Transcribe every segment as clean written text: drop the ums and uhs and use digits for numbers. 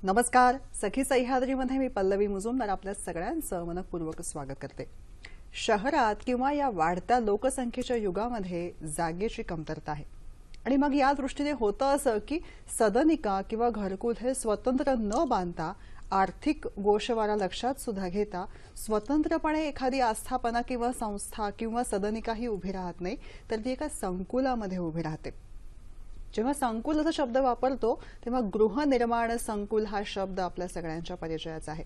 नमस्कार. सखी सह्याद्रीमध्ये मी पल्लवी मुजुमदार आपल्या सगळ्यांचं मनपूर्वक स्वागत करते. शहरात किंवा या वाढत्या लोकसंख्येच्या युगामध्ये जागेची कमतरता आहे आणि मग या दृष्टीने होतं असं की सदनिका किंवा घरकुल हे स्वतंत्र न बांधता आर्थिक गोषवारा लक्षात सुद्धा घेता स्वतंत्रपणे एखादी आस्थापना किंवा संस्था किंवा सदनिका ही उभी राहत नाही, तर ती एका संकुलामध्ये उभी राहते. जेव्हा संकुल असा शब्द वापरतो तेव्हा गृहनिर्माण संकुल हा शब्द आपल्या सगळ्यांच्या परिचयाचा आहे.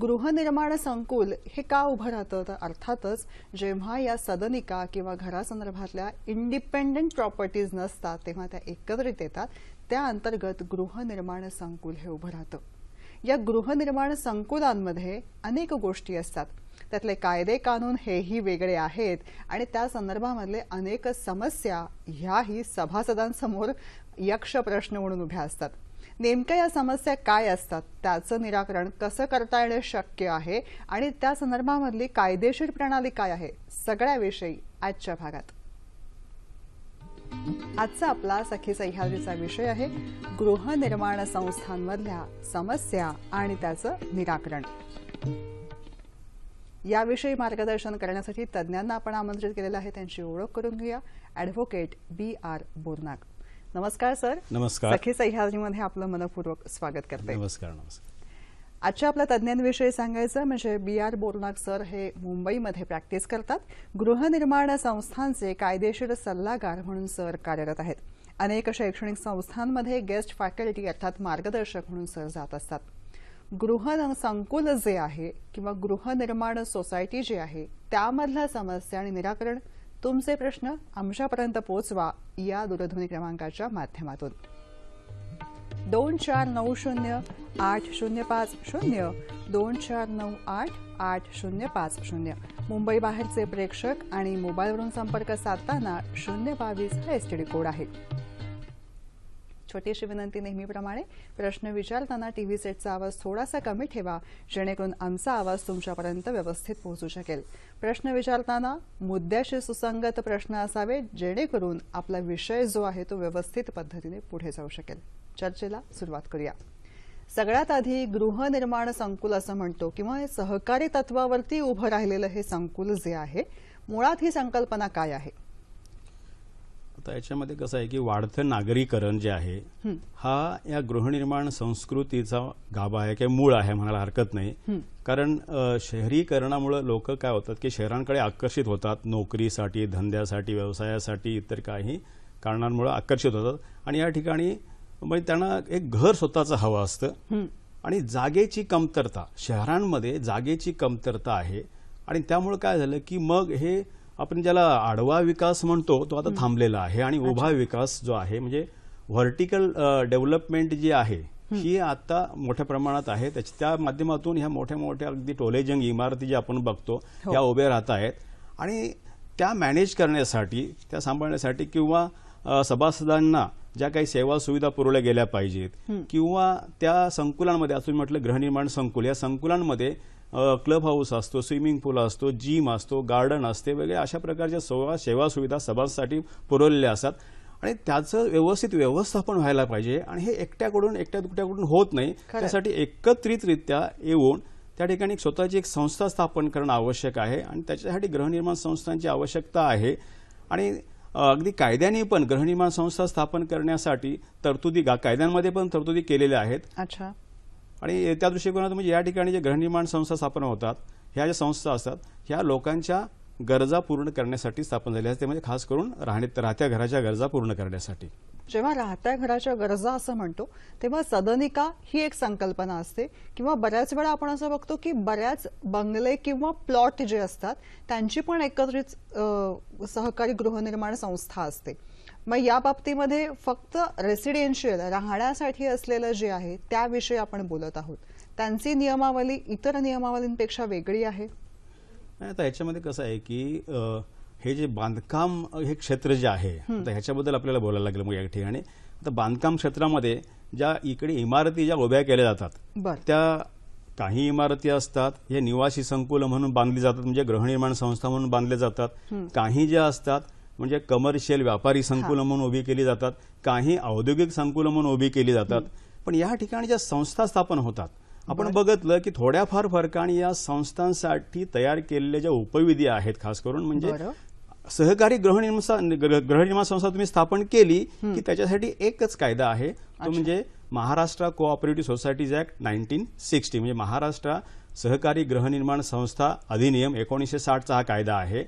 गृहनिर्माण संकुल हे का उभं राहतं, तर अर्थातच जेव्हा या सदनिका किंवा घरासंदर्भातल्या इंडिपेंडेंट प्रॉपर्टीज नसतात तेव्हा त्या एकत्रित येतात. त्या अंतर्गत गृहनिर्माण संकुल हे उभं राहतं. या गृहनिर्माण संकुलांमध्ये अनेक गोष्टी असतात. त्यातले कायदे कानून हेही वेगळे आहेत आणि त्या संदर्भामधले अनेक समस्या ह्याही सभासदांसमोर यक्ष प्रश्न म्हणून उभ्या असतात. नेमक्या या समस्या काय असतात, त्याचं निराकरण कसं करता येणं शक्य आहे आणि त्या संदर्भामधली कायदेशीर प्रणाली काय आहे, सगळ्याविषयी आजच्या भागात. आजचा आपला सखी सह्याद्रीचा विषय आहे गृहनिर्माण संस्थांमधल्या समस्या आणि त्याचं निराकरण. याविषयी मार्गदर्शन करण्यासाठी तज्ज्ञांना आपण आमंत्रित केलेलं आहे. त्यांची ओळख करून घेऊया. Advocate B.R. बोरनाग. नमस्कार सर. नमस्कार. सखी सह्याद्रीमध्ये आपलं मनपूर्वक स्वागत करते. नमस्कार. नमस्कार. आजच्या आपल्या तज्ज्ञांविषयी सांगायचं म्हणजे B.R. बोरनाग सर हे मुंबईमध्ये प्रॅक्टिस करतात. गृहनिर्माण संस्थांचे कायदेशीर सल्लागार म्हणून सर कार्यरत आहेत. अनेक शैक्षणिक संस्थांमध्ये गेस्ट फॅकल्टी अर्थात मार्गदर्शक म्हणून सर जात असतात. गृह संकुल जे आहे किंवा गृहनिर्माण सोसायटी जी आहे त्यामधल्या समस्या आणि निराकरण, तुमचे प्रश्न आमच्यापर्यंत पोहोचवा या दूरध्वनी क्रमांकाच्या माध्यमातून. 24908050 24988050. मुंबई बाहेरचे प्रेक्षक आणि मोबाईलवरून संपर्क साधताना 022 हा एसटीडी कोड आहे. छोटीशी विनंती, नेहमीप्रमाणे प्रश्न विचारताना टीव्ही सेटचा आवाज थोडासा कमी ठेवा जेणेकरून आमचा आवाज तुमच्यापर्यंत व्यवस्थित पोहोचू शकेल. प्रश्न विचारताना मुद्द्याशी सुसंगत प्रश्न असावे जेणेकरून आपला विषय जो आहे तो व्यवस्थित पद्धतीने पुढे जाऊ शकेल. चर्चेला सुरुवात करूया. सगळ्यात आधी गृहनिर्माण संकुल असं म्हणतो किंवा हे सहकारी तत्वावरती उभं राहिलेलं हे संकुल जे आहे, मुळात ही संकल्पना काय आहे? आता याच्यामध्ये कसं आहे की वाढतं नागरीकरण जे आहे हा या गृहनिर्माण संस्कृतीचा गाभा आहे किंवा मूळ आहे म्हणायला हरकत नाही. कारण शहरीकरणामुळे लोक काय होतात की शहरांकडे आकर्षित होतात, नोकरीसाठी, धंद्यासाठी, व्यवसायासाठी, इतर काही कारणांमुळे आकर्षित होतात आणि या ठिकाणी म्हणजे त्यांना एक घर स्वतःचं हवं असतं आणि जागेची कमतरता, शहरांमध्ये जागेची कमतरता आहे आणि त्यामुळे काय झालं की मग हे आपण ज्याला आडवा विकास म्हणतो तो आता थांबलेला आहे आणि उभा विकास जो आहे म्हणजे व्हर्टिकल डेव्हलपमेंट जी आहे ही आता मोठ्या प्रमाणात आहे. त्या माध्यमातून ह्या मोठ्या मोठ्या अगदी टोलेजंग इमारती ज्या आपण बघतो त्या उभ्या राहत आहेत आणि त्या मॅनेज करण्यासाठी, त्या सांभाळण्यासाठी किंवा सभासदांना ज्या काही सेवा सुविधा पुरवल्या गेल्या पाहिजेत किंवा त्या संकुलांमध्ये असं म्हटलं गृहनिर्माण संकुल, या संकुलांमध्ये क्लब हाऊस असतो, स्विमिंग पूल असतो, जिम असतो, गार्डन असते, वगैरे अशा प्रकारच्या सेवा सुविधा सभासाठी पुरवलेल्या असतात आणि त्याचं व्यवस्थित व्यवस्थापन व्हायला पाहिजे आणि हे एकट्या दुकट्याकडून होत नाही. त्यासाठी एकत्रितरित्या येऊन त्या ठिकाणी स्वतःची एक संस्था स्थापन करणं आवश्यक आहे आणि त्याच्यासाठी गृहनिर्माण संस्थांची आवश्यकता आहे. आणि अगदी कायद्याने पण गृहनिर्माण संस्था स्थापन करण्यासाठी कायद्यांमध्ये पण तरतुदी केलेल्या आहेत. अच्छा. आणि त्या दृष्टिकोनातून म्हणजे या ठिकाणी जे गृहनिर्माण संस्था स्थापन होतात, ह्या ज्या संस्था असतात ह्या लोकांच्या गरजा पूर्ण करण्यासाठी स्थापन झाल्या असतात, म्हणजे खास करून राहत्या घराच्या गरजा पूर्ण करण्यासाठी. जेव्हा राहत्या घराच्या गरजा असं म्हणतो तेव्हा सदनिका ही एक संकल्पना असते किंवा बऱ्याच वेळा आपण असं बघतो की बऱ्याच बंगले किंवा प्लॉट जे असतात त्यांची पण एकत्रित सहकारी गृहनिर्माण संस्था असते. मग या बाबतीमध्ये फक्त रेसिडेन्शियल राहण्यासाठी असलेलं जे आहे त्याविषयी आपण बोलत आहोत. त्यांची नियमावली इतर नियमावलींपेक्षा वेगळी आहे. आता याच्यामध्ये कसं आहे की हे जे बांधकाम हे क्षेत्र जे आहे आता ह्याच्याबद्दल आपल्याला बोलायला लागलं. मग या ठिकाणी आता बांधकाम क्षेत्रामध्ये ज्या इकडे इमारती ज्या उभ्या केल्या जातात त्या काही इमारती असतात हे निवासी संकुल म्हणून बांधली जातात, म्हणजे गृहनिर्माण संस्था म्हणून बांधले जातात. काही ज्या असतात म्हणजे कमर्शियल व्यापारी संकुलं म्हणून उभी केली जातात, काही औद्योगिक संकुलं म्हणून उभी केली जातात. पण या ठिकाणी ज्या संस्था स्थापन होतात, आपण बघितलं की थोड्याफार फरकाने या संस्थांसाठी तयार केलेल्या ज्या उपविधी आहेत, खास करून म्हणजे सहकारी गृहनिर्माण संस्था तुम्ही स्थापन केली की त्याच्यासाठी एकच कायदा आहे, तो म्हणजे महाराष्ट्र कोऑपरेटिव्ह सोसायटीज ऍक्ट 1960, म्हणजे महाराष्ट्र सहकारी गृहनिर्माण संस्था अधिनियम 1960 चा हा कायदा आहे.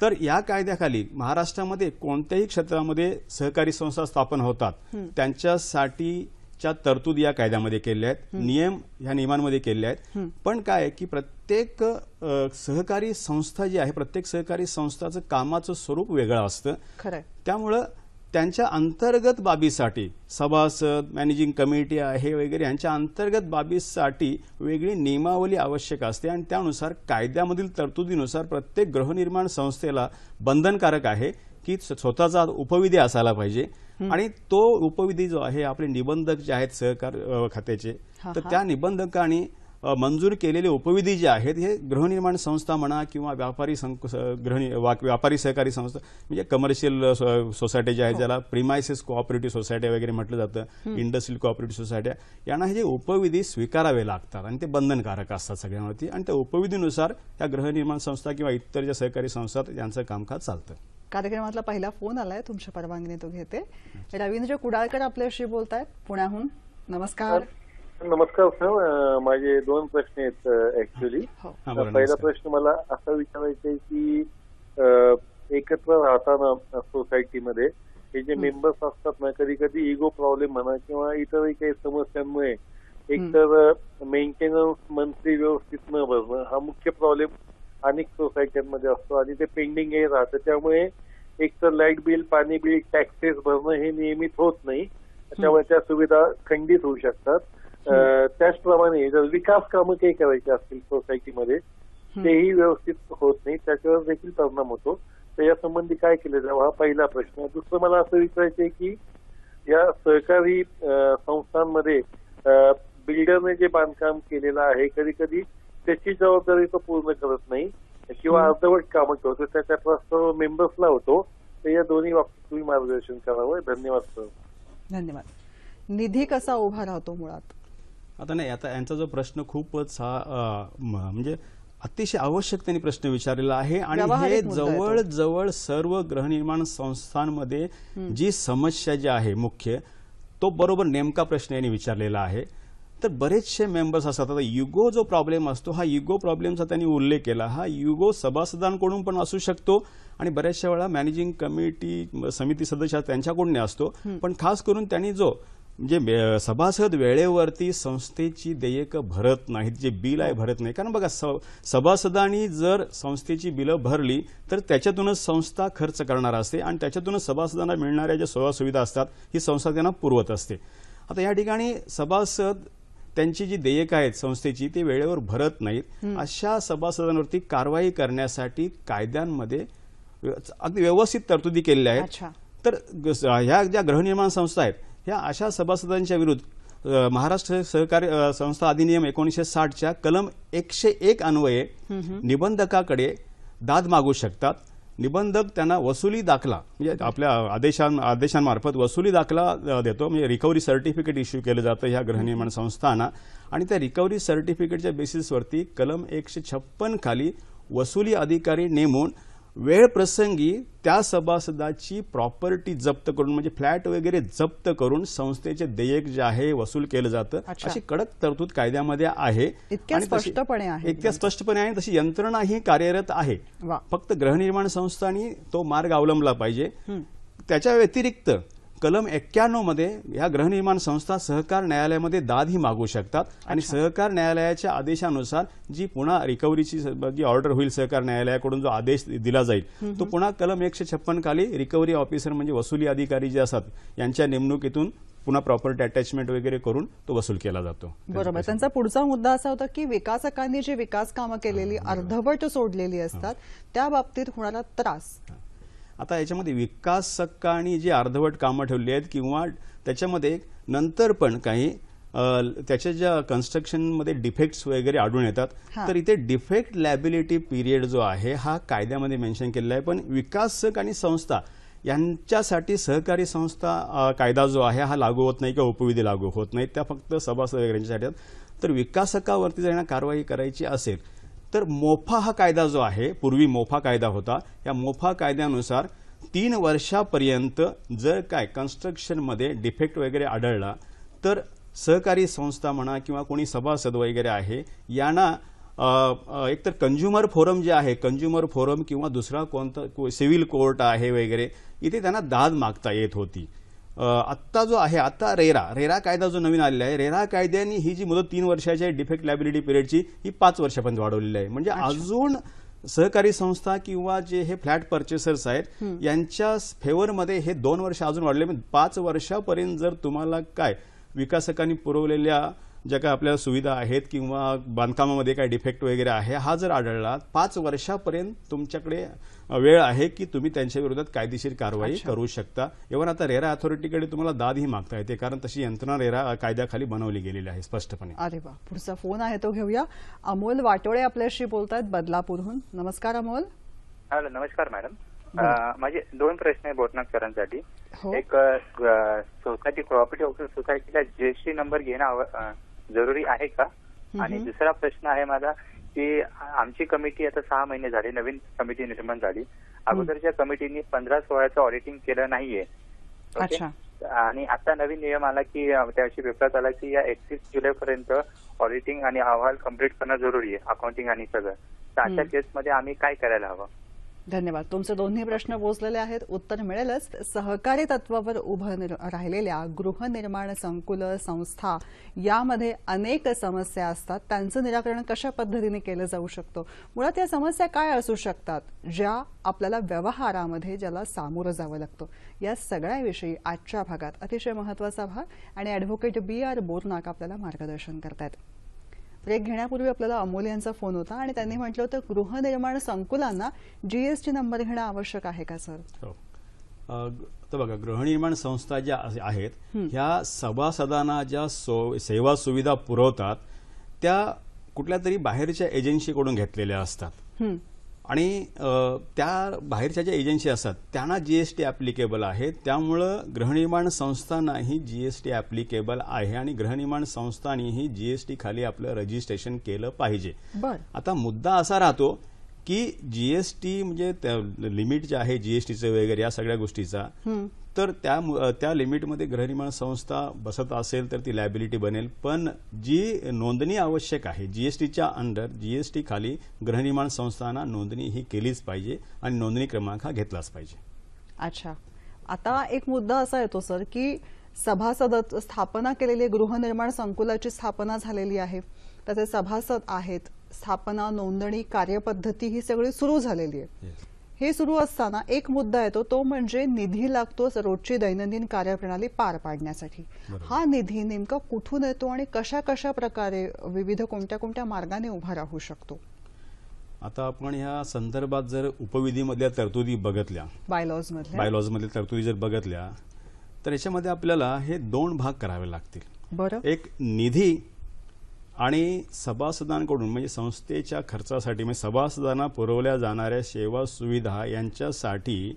तर या कायद्याखाली महाराष्ट्रामध्ये कोणत्याही क्षेत्रामध्ये सहकारी संस्था स्थापन होतात त्यांच्यासाठीच्या तरतूद या कायद्यामध्ये केल्या आहेत, नियम ह्या नियमांमध्ये केले आहेत. पण काय आहे की प्रत्येक सहकारी संस्था जी आहे, प्रत्येक सहकारी संस्थाचं कामाचं स्वरूप वेगळं असतं. त्यामुळं त्यांच्या अंतर्गत बाबीसाठी सभासद, मॅनेजिंग कमिटी आहे वगैरे यांच्या अंतर्गत बाबीसाठी वेगळी नियमावली आवश्यक असते आणि त्यानुसार कायद्यामधील तरतुदीनुसार प्रत्येक गृहनिर्माण संस्थेला बंधनकारक आहे की स्वतःचा उपविधी असायला पाहिजे आणि तो उपविधी जो आहे आपले निबंधक जे आहेत सहकार खात्याचे, तर त्या निबंधकांनी मंजूर केलेले उपविधी जे आहेत हे गृहनिर्माण संस्था म्हणा किंवा व्यापारी सहकारी संस्था म्हणजे कमर्शियल सोसायटी ज्या आहेत, ज्याला प्रिमायसेस कोऑपरेटिव्ह सोसायटी वगैरे म्हटलं जातं, इंडस्ट्रियल कोऑपरेटिव्ह सोसायट्या, यांना हे जे उपविधी स्वीकारावे लागतात आणि ते बंधनकारक असतात सगळ्यांवरती आणि त्या उपविधीनुसार या गृहनिर्माण संस्था किंवा इतर ज्या सहकारी संस्था यांचं कामकाज चालतं. कार्यक्रमातला पहिला फोन आलाय, तुमच्या परवानगीने तो घेते. रवींद्र कुडाळकर आपल्याशी बोलतायत पुण्याहून. नमस्कार. नमस्कार सर, माझे 2 प्रश्न आहेत ऍक्च्युली. पहिला प्रश्न मला असा विचारायचा आहे की एकत्र राहताना सोसायटीमध्ये हे जे मेंबर्स असतात ना, कधी कधी इगो प्रॉब्लेम म्हणा किंवा इतरही काही समस्यांमुळे एकतर मेंटेनन्स मंथली व्यवस्थित न भरणं हा मुख्य प्रॉब्लेम अनेक सोसायट्यांमध्ये असतो आणि ते पेंडिंग हे राहतं. त्यामुळे एकतर लाईट बिल, पाणी बिल, टॅक्सेस भरणं हे नियमित होत नाही, त्यामुळे त्या सुविधा खंडित होऊ शकतात. त्याचप्रमाणे जर विकास कामं काही करायची असतील सोसायटीमध्ये तेही व्यवस्थित होत नाही, त्याच्यावर देखील परिणाम होतो. तर या संबंधी काय केलं जावं हा पहिला प्रश्न. दुसरं मला असं विचारायचं आहे की या सहकारी संस्थांमध्ये बिल्डरने जे बांधकाम केलेलं आहे कधी कधी त्याची जबाबदारी तो पूर्ण करत नाही किंवा अर्धवट कामं करतो, त्याचा त्रास मेंबर्सला होतो. तर या दोन्ही बाबतीत तुम्ही मार्गदर्शन करावं. धन्यवाद सर. धन्यवाद. निधी कसा उभा राहतो मुळात? आता नाही, आता यांचा जो प्रश्न खूपच म्हणजे अतिशय आवश्यक त्यांनी प्रश्न विचारलेला आहे आणि हे जवळजवळ सर्व गृहनिर्माण संस्थांमध्ये जी समस्या जी आहे मुख्य, तो बरोबर नेमका प्रश्न यांनी विचारलेला आहे. तर बरेचसे मेंबर्स असतात. आता युगो जो प्रॉब्लेम असतो, हा युगो प्रॉब्लेमचा त्यांनी उल्लेख केला. हा युगो सभासदांकडून पण असू शकतो आणि बऱ्याचशा वेळा मॅनेजिंग कमिटी समिती सदस्य त्यांच्याकडून असतो. पण खास करून त्यांनी जो म्हणजे सभासद वेळेवरती संस्थेची देयकं भरत नाहीत, जे बिल आहे भरत नाही. कारण बघा, सभासदांनी जर संस्थेची बिलं भरली तर त्याच्यातूनच संस्था खर्च करणार असते आणि त्याच्यातूनच सभासदांना मिळणाऱ्या ज्या सोयी सुविधा असतात ही संस्था त्यांना पुरवत असते. आता या ठिकाणी सभासद त्यांची जी देयकं आहेत संस्थेची ते वेळेवर भरत नाहीत, अशा सभासदांवरती कारवाई करण्यासाठी कायद्यांमध्ये अगदी व्यवस्थित तरतुदी केलेल्या आहेत. तर ह्या ज्या गृहनिर्माण संस्था आहेत ह्या अशा सभासदांच्या विरुद्ध महाराष्ट्र सहकारी संस्था अधिनियम 1960च्या कलम 101 अन्वये निबंधकाकडे दाद मागू शकतात. निबंधक त्यांना वसुली दाखला म्हणजे आपल्या आदेशांमार्फत वसुली दाखला देतो, म्हणजे रिकव्हरी सर्टिफिकेट इश्यू केलं जातं ह्या गृहनिर्माण संस्थांना आणि त्या रिकव्हरी सर्टिफिकेटच्या बेसिसवरती कलम 156 खाली वसुली अधिकारी नेमून वेळ प्रसंगी त्या सभासदाची प्रॉपर्टी जप्त करून म्हणजे फ्लॅट वगैरे जप्त करून संस्थेचे देयक जे आहे वसूल केलं जातं. अशी कडक तरतूद कायद्यामध्ये आहे. इतक्या स्पष्टपणे आहे. तशी यंत्रणा ही कार्यरत आहे. फक्त गृहनिर्माण संस्थांनी तो मार्ग अवलंबला पाहिजे. त्याच्या व्यतिरिक्त कलम 91 मध्ये या गृहनिर्माण संस्था सहकार न्यायालयामध्ये दादही मागू शकतात आणि सहकार न्यायालयाच्या आदेशानुसार जी पुन्हा रिकव्हरीची जी ऑर्डर होईल सहकार न्यायालयाकडून जो आदेश दिला जाईल तो पुन्हा कलम 156 खाली रिकव्हरी ऑफिसर म्हणजे वसुली अधिकारी जे असतात यांच्या नेमणुकीतून पुन्हा प्रॉपर्टी अटॅचमेंट वगैरे करून तो वसूल केला जातो. बरोबर. त्यांचा पुढचा मुद्दा असा होता की विकासकांनी जी विकास कामं केलेली अर्धवट सोडलेली असतात त्या बाबतीत होणारा त्रास. आता याच्यामध्ये विकासकांनी जी अर्धवट कामं ठेवली आहेत किंवा त्याच्यामध्ये नंतर पण काही त्याच्या ज्या कन्स्ट्रक्शनमध्ये डिफेक्ट्स वगैरे आढळून येतात तर इथे डिफेक्ट लॅबिलिटी पिरियड जो आहे हा कायद्यामध्ये मेन्शन केलेला आहे. पण विकासक आणि संस्था यांच्यासाठी सहकारी संस्था कायदा जो आहे हा लागू होत नाही किंवा उपविधी लागू होत नाही, त्या फक्त सभासद वगैरेंच्यासाठी आहेत। तर विकासकावरती जर यांना कारवाई करायची असेल तर मोफा हा कायदा जो आहे, पूर्वी मोफा कायदा होता, या मोफा कायद्यानुसार 3 वर्षापर्यंत जर काय कन्स्ट्रक्शनमध्ये डिफेक्ट वगैरे आढळला तर सहकारी संस्था म्हणा किंवा कोणी सभासद वगैरे आहे यांना एकतर कंझ्युमर फोरम जे आहे, कंझ्युमर फोरम किंवा दुसरा कोणता सिव्हिल कोर्ट आहे वगैरे, इथे त्यांना दाद मागता येत होती। आत्ता जो आहे, आता रेरा कायदा जो नवीन आलेला आहे, रेरा कायद्याने ही जी मुदत 3 वर्षाची डिफेक्ट लायबिलिटी पिरियडची ही 5 वर्षापर्यंत वाढवलेली आहे। म्हणजे अजून सहकारी संस्था किंवा जे हे फ्लॅट परचेसर्स आहेत यांच्या फेवरमध्ये हे 2 वर्ष अजून वाढले। 5 वर्षापर्यंत जर तुम्हाला काय विकासकांनी पुरवलेल्या ज्या काय आपल्या सुविधा आहेत किंवा बांधकामामध्ये काय डिफेक्ट वगैरे आहे हा जर आढळला, 5 वर्षापर्यंत तुमच्याकडे वेळ आहे की तुम्ही त्यांच्या विरोधात कायदेशीर कारवाई करू शकता। इव्हन आता रेरा अथॉरिटीकडे तुम्हाला दादही मागता येते, कारण तशी यंत्रणा रेरा कायद्याखाली बनवली गेलेली आहे स्पष्टपणे। अरे वा, पुढचा फोन आहे तो घेऊया। अमोल वाटोळे आपल्याशी बोलतात बदलापूरहून। नमस्कार अमोल। हॅलो, नमस्कार मॅडम। माझे 2 प्रश्न आहे बोटनाथ सरांसाठी। एक, सोसायटी प्रॉपर्टी ऑफिस सोसायटीला जीएसटी नंबर घेणं जरुरी आहे का? आणि दुसरा प्रश्न आहे माझा की आमची कमिटी आता 6 महिने झाले, नवीन कमिटी निर्माण झाली, अगोदरच्या कमिटीने 15-16चं ऑडिटिंग केलं नाहीये। आणि आता नवीन नियम आला की त्याविषयी पेपरात आला की या 31 जुलैपर्यंत ऑडिटिंग आणि अहवाल कम्प्लीट करणं जरुरी आहे, अकाउंटिंग आणि सगळं। तर अशा केसमध्ये आम्ही काय करायला हवं? धन्यवाद। तुमचे दोन्ही प्रश्न पोहोचलेले आहेत, उत्तर मिळेलच। सहकारी तत्वावर उभं राहिलेल्या गृहनिर्माण संकुल संस्था यामध्ये अनेक समस्या असतात, त्यांचं निराकरण कशा पद्धतीने केलं जाऊ शकतं, मुळात या समस्या काय असू शकतात ज्या आपल्याला व्यवहारामध्ये ज्याला सामोरं जावं लागतं, या सगळ्याविषयी आजच्या भागात अतिशय महत्त्वाचा भाग आणि ॲडव्होकेट BR बोरनाक आपल्याला मार्गदर्शन करतायत। ब्रेक घेण्यापूर्वी आपल्याला अमोल यांचा फोन होता आणि त्यांनी म्हटलं होतं गृहनिर्माण संकुलांना जीएसटी नंबर घेणं आवश्यक आहे का सर? तर बघा, गृहनिर्माण संस्था ज्या आहेत ह्या सभासदांना ज्या सेवा सुविधा पुरवतात त्या कुठल्या तरी बाहेरच्या एजन्सीकडून घेतलेल्या असतात आणि त्या बाहेरच्या ज्या एजन्सी असतात त्यांना जीएसटी ॲप्लिकेबल आहे, त्यामुळं गृहनिर्माण संस्थांनाही जीएसटी ॲप्लिकेबल आहे आणि गृहनिर्माण संस्थांनीही जीएसटी खाली आपलं रजिस्ट्रेशन केलं पाहिजे। आता मुद्दा असा राहतो की जीएसटी म्हणजे लिमिट जे आहे जीएसटीचं वगैरे या सगळ्या गोष्टीचा, तर त्या लिमिटमध्ये गृहनिर्माण संस्था बसत असेल तर ती लायबिलिटी बनेल, पण जी नोंदणी आवश्यक आहे जीएसटीच्या अंडर, जीएसटी खाली गृहनिर्माण संस्थांना नोंदणी ही केलीच पाहिजे आणि नोंदणी क्रमांक हा घेतलाच पाहिजे। अच्छा, आता एक मुद्दा असा येतो सर की सभासद स्थापना केलेली गृहनिर्माण संकुलाची स्थापना झालेली आहे, त्याचे सभासद आहेत, स्थापना नोंदणी कार्यपद्धती ही सगळी सुरू झालेली आहे। हे सुरू असताना एक मुद्दा येतो तो म्हणजे निधी लागतो रोजची दैनंदिन कार्यप्रणाली पार पाडण्यासाठी। हा निधी नेमका कुठून येतो आणि कशा कशा प्रकारे विविध कोणत्या कोणत्या मार्गाने उभा राहू शकतो? आता आपण ह्या संदर्भात जर उपविधीमधल्या तरतुदी बघितल्या, बायलॉज मधल्या तरतुदी जर बघितल्या तर याच्यामध्ये आपल्याला हे 2 भाग करावे लागतील। बरं, एक निधी आणि सभासदांकडून म्हणजे संस्थेच्या खर्चासाठी, म्हणजे सभासदांना पुरवल्या जाणाऱ्या सेवा सुविधा यांच्यासाठी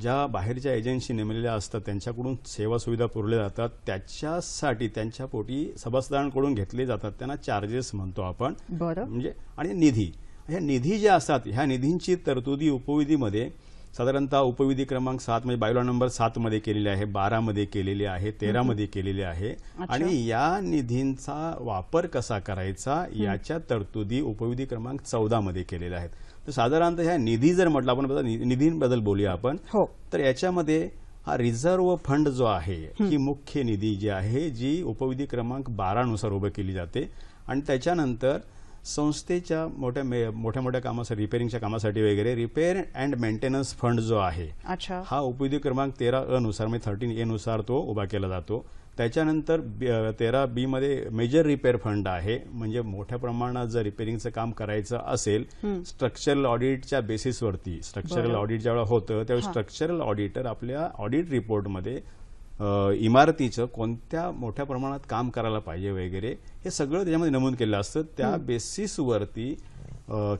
ज्या बाहेरच्या एजन्सी नेमलेल्या असतात त्यांच्याकडून सेवा सुविधा पुरवल्या जातात, त्याच्यासाठी त्यांच्या पोटी सभासदांकडून घेतले जातात, त्यांना चार्जेस म्हणतो आपण। म्हणजे आणि निधी, ह्या निधी ज्या असतात ह्या निधींची तरतुदी उपविधीमध्ये साधारणतः उपविधी क्रमांक 7 म्हणजे बायलॉ नंबर 7 मध्ये केलेली आहे, 12 मध्ये केलेली आहे, 13 मध्ये केलेली आहे आणि या निधींचा वापर कसा करायचा याच्या तरतुदी उपविधी क्रमांक 14 मध्ये केलेल्या आहेत। तर साधारणतः ह्या निधी जर म्हटलं, आपण निधींबद्दल बोलूया आपण, तर याच्यामध्ये हा रिझर्व्ह फंड जो आहे ही मुख्य निधी जी आहे जी उपविधी क्रमांक 12 नुसार उभं केली जाते आणि त्याच्यानंतर संस्थेच्या मोठ्या मोठ्या कामासाठी, रिपेअरिंगच्या कामासाठी वगैरे रिपेअर अँड मेंटेनन्स फंड जो आहे हा उपविधी क्रमांक 13A नुसार म्हणजे 13A नुसार तो उभा केला जातो। त्याच्यानंतर 13B मध्ये मेजर रिपेअर फंड आहे, म्हणजे मोठ्या प्रमाणात जर रिपेअरिंगचं काम करायचं असेल स्ट्रक्चरल ऑडिटच्या बेसिसवरती, स्ट्रक्चरल ऑडिट ज्यावेळेला होतं त्यावेळी स्ट्रक्चरल ऑडिटर आपल्या ऑडिट रिपोर्टमध्ये इमारतीचं कोणत्या मोठ्या प्रमाणात काम करायला पाहिजे वगैरे हे सगळं त्याच्यामध्ये नमूद केलेलं असतं। त्या बेसिसवरती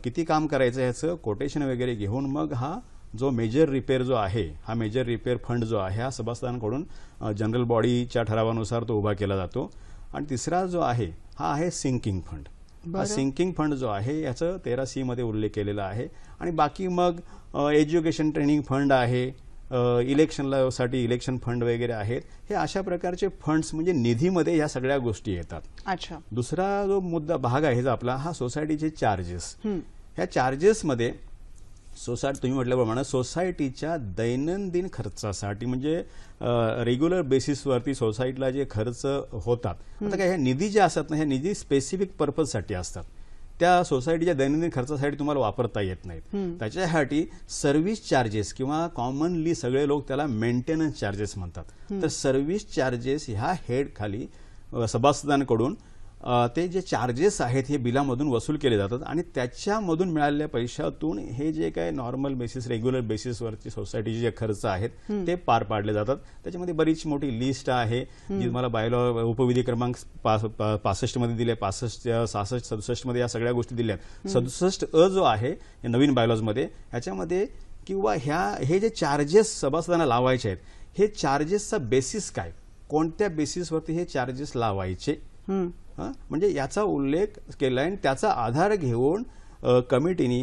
किती काम करायचं ह्याचं कोटेशन वगैरे घेऊन मग हा जो मेजर रिपेअर जो आहे, हा मेजर रिपेअर फंड जो आहे हा सभासदांकडून जनरल बॉडीच्या ठरावानुसार तो उभा केला जातो. आणि तिसरा जो आहे हा आहे सिंकिंग फंड. हा सिंकिंग फंड जो आहे याचं 13C मध्ये उल्लेख केलेला आहे. आणि बाकी मग एज्युकेशन ट्रेनिंग फंड आहे, इलेक्शनला साठी इलेक्शन फंड वगैरे आहेत. हे अशा प्रकारचे फंड्स म्हणजे निधीमध्ये या सगळ्या गोष्टी येतात. अच्छा. दुसरा जो मुद्दा भाग आहे जो आपला हा सोसायटीचे चार्जेस. ह्या चार्जेसमध्ये तुम्ही म्हटल्याप्रमाणे सोसायटीच्या दैनंदिन खर्चासाठी म्हणजे रेग्युलर बेसिसवरती सोसायटीला जे खर्च होतात, आता काय ह्या निधी जे असतात ना, ह्या निधी स्पेसिफिक पर्पजसाठी असतात. त्या सोसायटीच्या दैनंदिन खर्चासाठी तुम्हाला वापरता येत नाहीत. त्याच्यासाठी सर्व्हिस चार्जेस किंवा कॉमनली सगळे लोक त्याला मेंटेनन्स चार्जेस म्हणतात. तर सर्व्हिस चार्जेस ह्या हेड खाली सभासदांकडून ते जे चार्जेस आहेत हे बिलामधून वसूल केले जातात. आणि त्याच्यामधून मिळालेल्या पैशातून हे जे काही नॉर्मल बेसिस रेग्युलर बेसिसवरची सोसायटीचे जे खर्च आहेत ते पार पाडले जातात. त्याच्यामध्ये बरीच मोठी लिस्ट आहे जी तुम्हाला बायलॉ उपविधी क्रमांक 65 मध्ये दिले, 65, 66, 67 मध्ये या सगळ्या गोष्टी दिल्या. 67 जो आहे नवीन बायलॉजमध्ये ह्याच्यामध्ये किंवा हे जे चार्जेस सभासदांना लावायचे आहेत हे चार्जेसचा बेसिस काय, कोणत्या बेसिसवरती हे चार्जेस लावायचे म्हणजे याचा उल्लेख केलाय. आणि त्याचा आधार घेऊन कमिटीने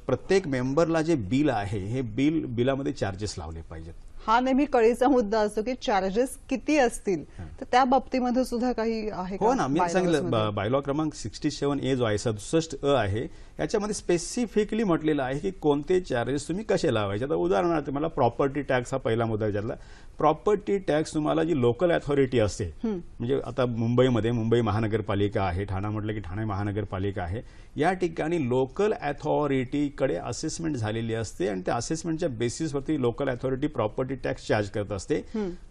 प्रत्येक मेंबरला जे बिल आहे हे बिलामध्ये चार्जेस लावले पाहिजेत. हा नेहमी कळीचा मुद्दा असतो की चार्जेस किती असतील, तर त्या बाबतीमध्ये सुद्धा काही आहे का? हो ना, मी सांगितलं बायलॉ क्रमांक 67A जो आहे 67A आहे याच्यामध्ये स्पेसिफिकली म्हटलेलं आहे की कोणते चार्जेस तुम्ही कसे लावायचे. आता उदाहरणार्थ मला प्रॉपर्टी टॅक्स हा पहिला मुद्दा विचारला. प्रॉपर्टी टॅक्स तुम्हाला जी लोकल अथॉरिटी असते, म्हणजे आता मुंबईमध्ये मुंबई महानगरपालिका आहे, ठाणा म्हटलं की ठाणे महानगरपालिका आहे, या ठिकाणी लोकल अथॉरिटीकडे असेसमेंट झालेली असते आणि त्या असेसमेंटच्या बेसिसवरती local authority property tax charge करत असते.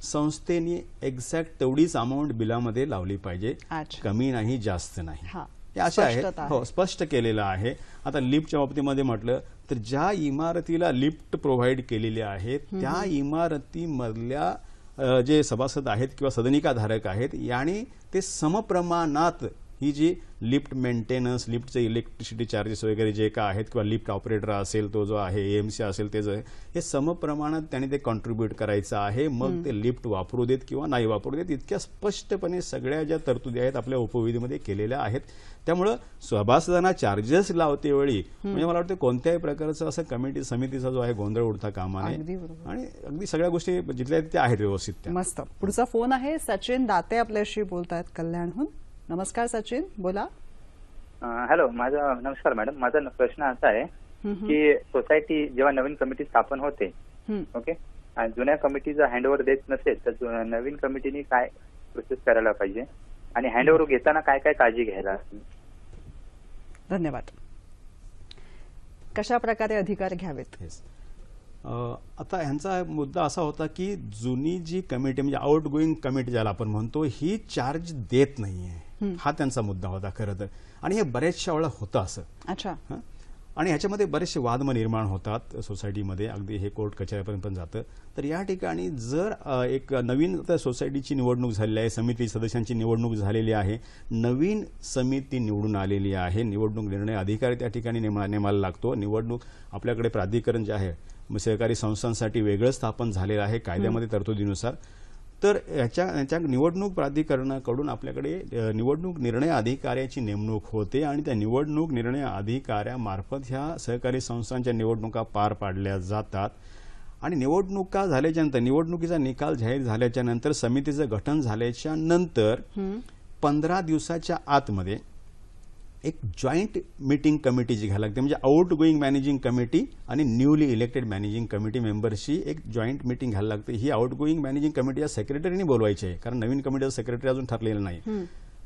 संस्थेने एक्झॅक्ट तेवढीच अमाऊंट बिलामध्ये लावली पाहिजे, कमी नाही जास्त नाही. हे असे आहे, हो स्पष्ट केलेलं आहे. आता लिफ्टच्या बाबतीमध्ये म्हटलं तर ज्या इमारतीला लिफ्ट प्रोव्हाइड केलेली आहे त्या इमारतीमधल्या जे सभासद आहेत किंवा सदनिकाधारक आहेत यांनी ते समप्रमाणात ही जी लिफ्ट मेंटेनन्स, लिफ्टचे इलेक्ट्रिसिटी चार्जेस वगैरे जे काय आहेत किंवा लिफ्ट ऑपरेटर असेल तो जो आहे, एएमसी असेल ते जो आहे, हे समप्रमाणात त्यांनी ते कॉन्ट्रीब्यूट करायचं आहे. मग ते लिफ्ट वापरू देत किंवा नाही वापरू देत. इतक्या स्पष्टपणे सगळ्या ज्या तरतुदी आहेत आपल्या उपविधीमध्ये केलेल्या आहेत. त्यामुळं सभासदांना चार्जेस लावते वेळी म्हणजे मला वाटतं कोणत्याही प्रकारचं असं कमिटी समितीचा जो आहे गोंधळ उडता कामा नये आणि अगदी सगळ्या गोष्टी जिथल्या तिथे आहेत व्यवस्थित. मस्त. पुढचा फोन आहे, सचिन दाते आपल्याशी बोलतायत कल्याणहून. नमस्कार सचिन, बोला. हॅलो, नमस्कार मॅडम. माझा प्रश्न असा आहे की सोसायटी जेव्हा नवीन कमिटी स्थापन होते, ओके, आणि जुन्या कमिटीचा हँडओव्हर देत नसेल तर नवीन कमिटीने काय प्रोसेस करायला पाहिजे आणि हँडओव्हर घेताना काय काय काळजी घ्यायला? धन्यवाद. कशा प्रकारे अधिकार घ्यावेत? आता ह्यांचा मुद्दा असा होता की जुनी जी कमिटी म्हणजे आउट गोईंग कमिटी ज्याला आपण म्हणतो ही चार्ज देत नाहीये, हा त्यांचा मुद्दा होता खरं तर. आणि हे बऱ्याचशा वेळा होतं असं. अच्छा. आणि ह्याच्यामध्ये बरेचसे वादम निर्माण होतात सोसायटीमध्ये, अगदी हे कोर्ट कचेऱ्यापर्यंत पण जातं. तर या ठिकाणी जर एक नवीन सोसायटीची निवडणूक झालेली आहे, समिती सदस्यांची निवडणूक झालेली आहे, नवीन समिती निवडून आलेली आहे, निवडणूक निर्णय अधिकारी त्या ठिकाणी नेमायला लागतो. निवडणूक आपल्याकडे प्राधिकरण जे आहे सहकारी संस्थांसाठी वेगळं स्थापन झालेलं आहे कायद्यामध्ये तरतुदीनुसार. तर याच्या निवडणूक प्राधिकरणाकडून आपल्याकडे निवडणूक निर्णय अधिकाऱ्याची नेमणूक होते आणि त्या निवडणूक निर्णय अधिकाऱ्यामार्फत ह्या सहकारी संस्थांच्या निवडणुका पार पाडल्या जातात. आणि निवडणुका झाल्याच्यानंतर निवडणुकीचा निकाल जाहीर झाल्याच्या नंतर समितीचं गठन झाल्याच्या नंतर 15 दिवसाच्या आतमध्ये एक जॉईंट मीटिंग कमिटी जी घ्यायला लागते, म्हणजे आउट गोईंग मॅनेजिंग कमिटी आणि न्यूली इलेक्टेड मॅनेजिंग कमिटी मेंबर्सची एक जॉईंट मीटिंग घ्यायला लागते. ही आउट गोईंग मॅनेजिंग कमिटी या सेक्रेटरीने बोलवायची आहे, कारण नवीन कमिटीचा सेक्रेटरी अजून ठरलेलं नाही.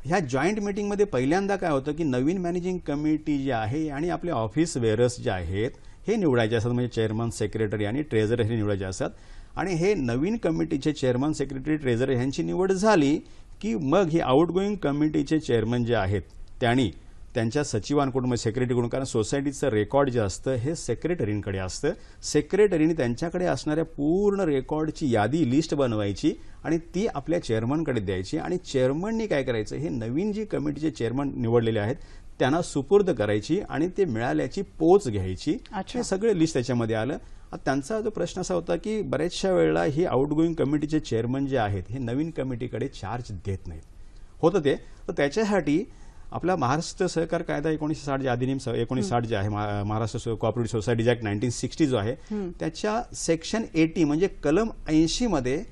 ह्या जॉईंट मीटिंगमध्ये पहिल्यांदा काय होतं की नवीन मॅनेजिंग कमिटी जी आहे आणि आपले ऑफिस वेअरर्स जे आहेत हे निवडायचे असतात, म्हणजे चेअरमन, सेक्रेटरी आणि ट्रेझरर हे निवडायचे असतात. आणि हे नवीन कमिटीचे चेअरमन, सेक्रेटरी, ट्रेझरर यांची निवड झाली की मग ही आउट गोईंग कमिटीचे चेअरमन जे आहेत त्यांनी त्यांच्या सचिवांकडून म्हणजे सेक्रेटरीकडून, कारण सोसायटीचं रेकॉर्ड जे असतं हे सेक्रेटरींकडे असतं, सेक्रेटरीने त्यांच्याकडे असणाऱ्या पूर्ण रेकॉर्डची यादी लिस्ट बनवायची आणि ती आपल्या चेअरमनकडे द्यायची. आणि चेअरमननी काय करायचं, हे नवीन जी कमिटीचे चेअरमन निवडलेले आहेत त्यांना सुपूर्द करायची आणि ते मिळाल्याची पोच घ्यायची. हे सगळे लिस्ट त्याच्यामध्ये आलं. त्यांचा जो प्रश्न असा होता की बऱ्याचशा वेळेला ही आउटगोईंग कमिटीचे चेअरमन जे आहेत हे नवीन कमिटीकडे चार्ज देत नाहीत होतं ते. तर त्याच्यासाठी आपला महाराष्ट्र सहकार कायदा 1960 जे अधिनियम 1960 जे आहे महाराष्ट्र कोऑपरेटिव्ह सोसायटीज ऍक्ट 1960 जो आहे त्याच्या सेक्शन 80 म्हणजे कलम 80 मध्ये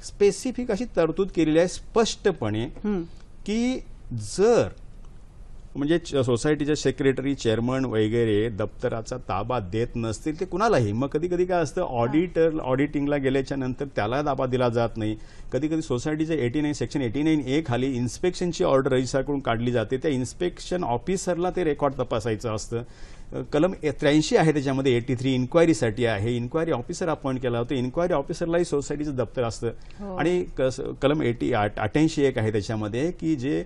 स्पेसिफिक अशी तरतूद केलेली आहे स्पष्टपणे की जर म्हणजे सोसायटीचे सेक्रेटरी चेअरमन वगैरे दप्तराचा ताबा देत नसतील ते कुणालाही, मग कधी कधी काय असतं ऑडिटिंगला गेल्याच्या नंतर त्याला ताबा दिला जात नाही. कधी कधी सोसायटीच्या 89 सेक्शन 89A खाली इन्स्पेक्शनची ऑर्डर रजिस्ट्रारकडून काढली जाते, त्या इन्स्पेक्शन ऑफिसरला ते रेकॉर्ड तपासायचं असतं. कलम 83 आहे त्याच्यामध्ये 83 इन्क्वायरीसाठी आहे, इन्क्वायरी ऑफिसर अपॉइंट केला होता, इन्क्वायरी ऑफिसरलाही सोसायटीचं दप्तर असतं. आणि कलम 88 एक आहे त्याच्यामध्ये की जे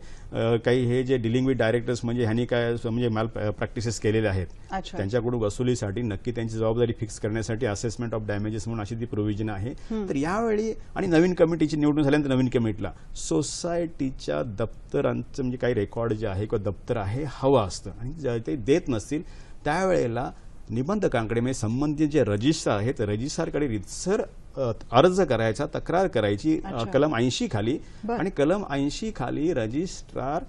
काही हे जे डिलिंग विथ डायरेक्टर्स म्हणजे ह्यांनी काय म्हणजे मॅल प्रॅक्टिसेस केलेले आहेत त्यांच्याकडून वसुलीसाठी नक्की त्यांची जबाबदारी फिक्स करण्यासाठी असेसमेंट ऑफ डॅमेजेस म्हणून अशी ती प्रोव्हिजन आहे. तर यावेळी आणि नवीन कमिटीची निवडून झाल्यानंतर नवीन कमिटीला सोसायटीच्या दप्तरांचं म्हणजे काही रेकॉर्ड जे आहे किंवा दप्तर आहे हवं असतं आणि ते देत नसतील त्यावेळेला निबंधकांकडे म्हणजे संबंधित जे रजिस्ट्रार आहेत रजिस्ट्रारकडे रितसर अर्ज करायचा, तक्रार करायची कलम 80 खाली. आणि कलम 80 खाली रजिस्ट्रार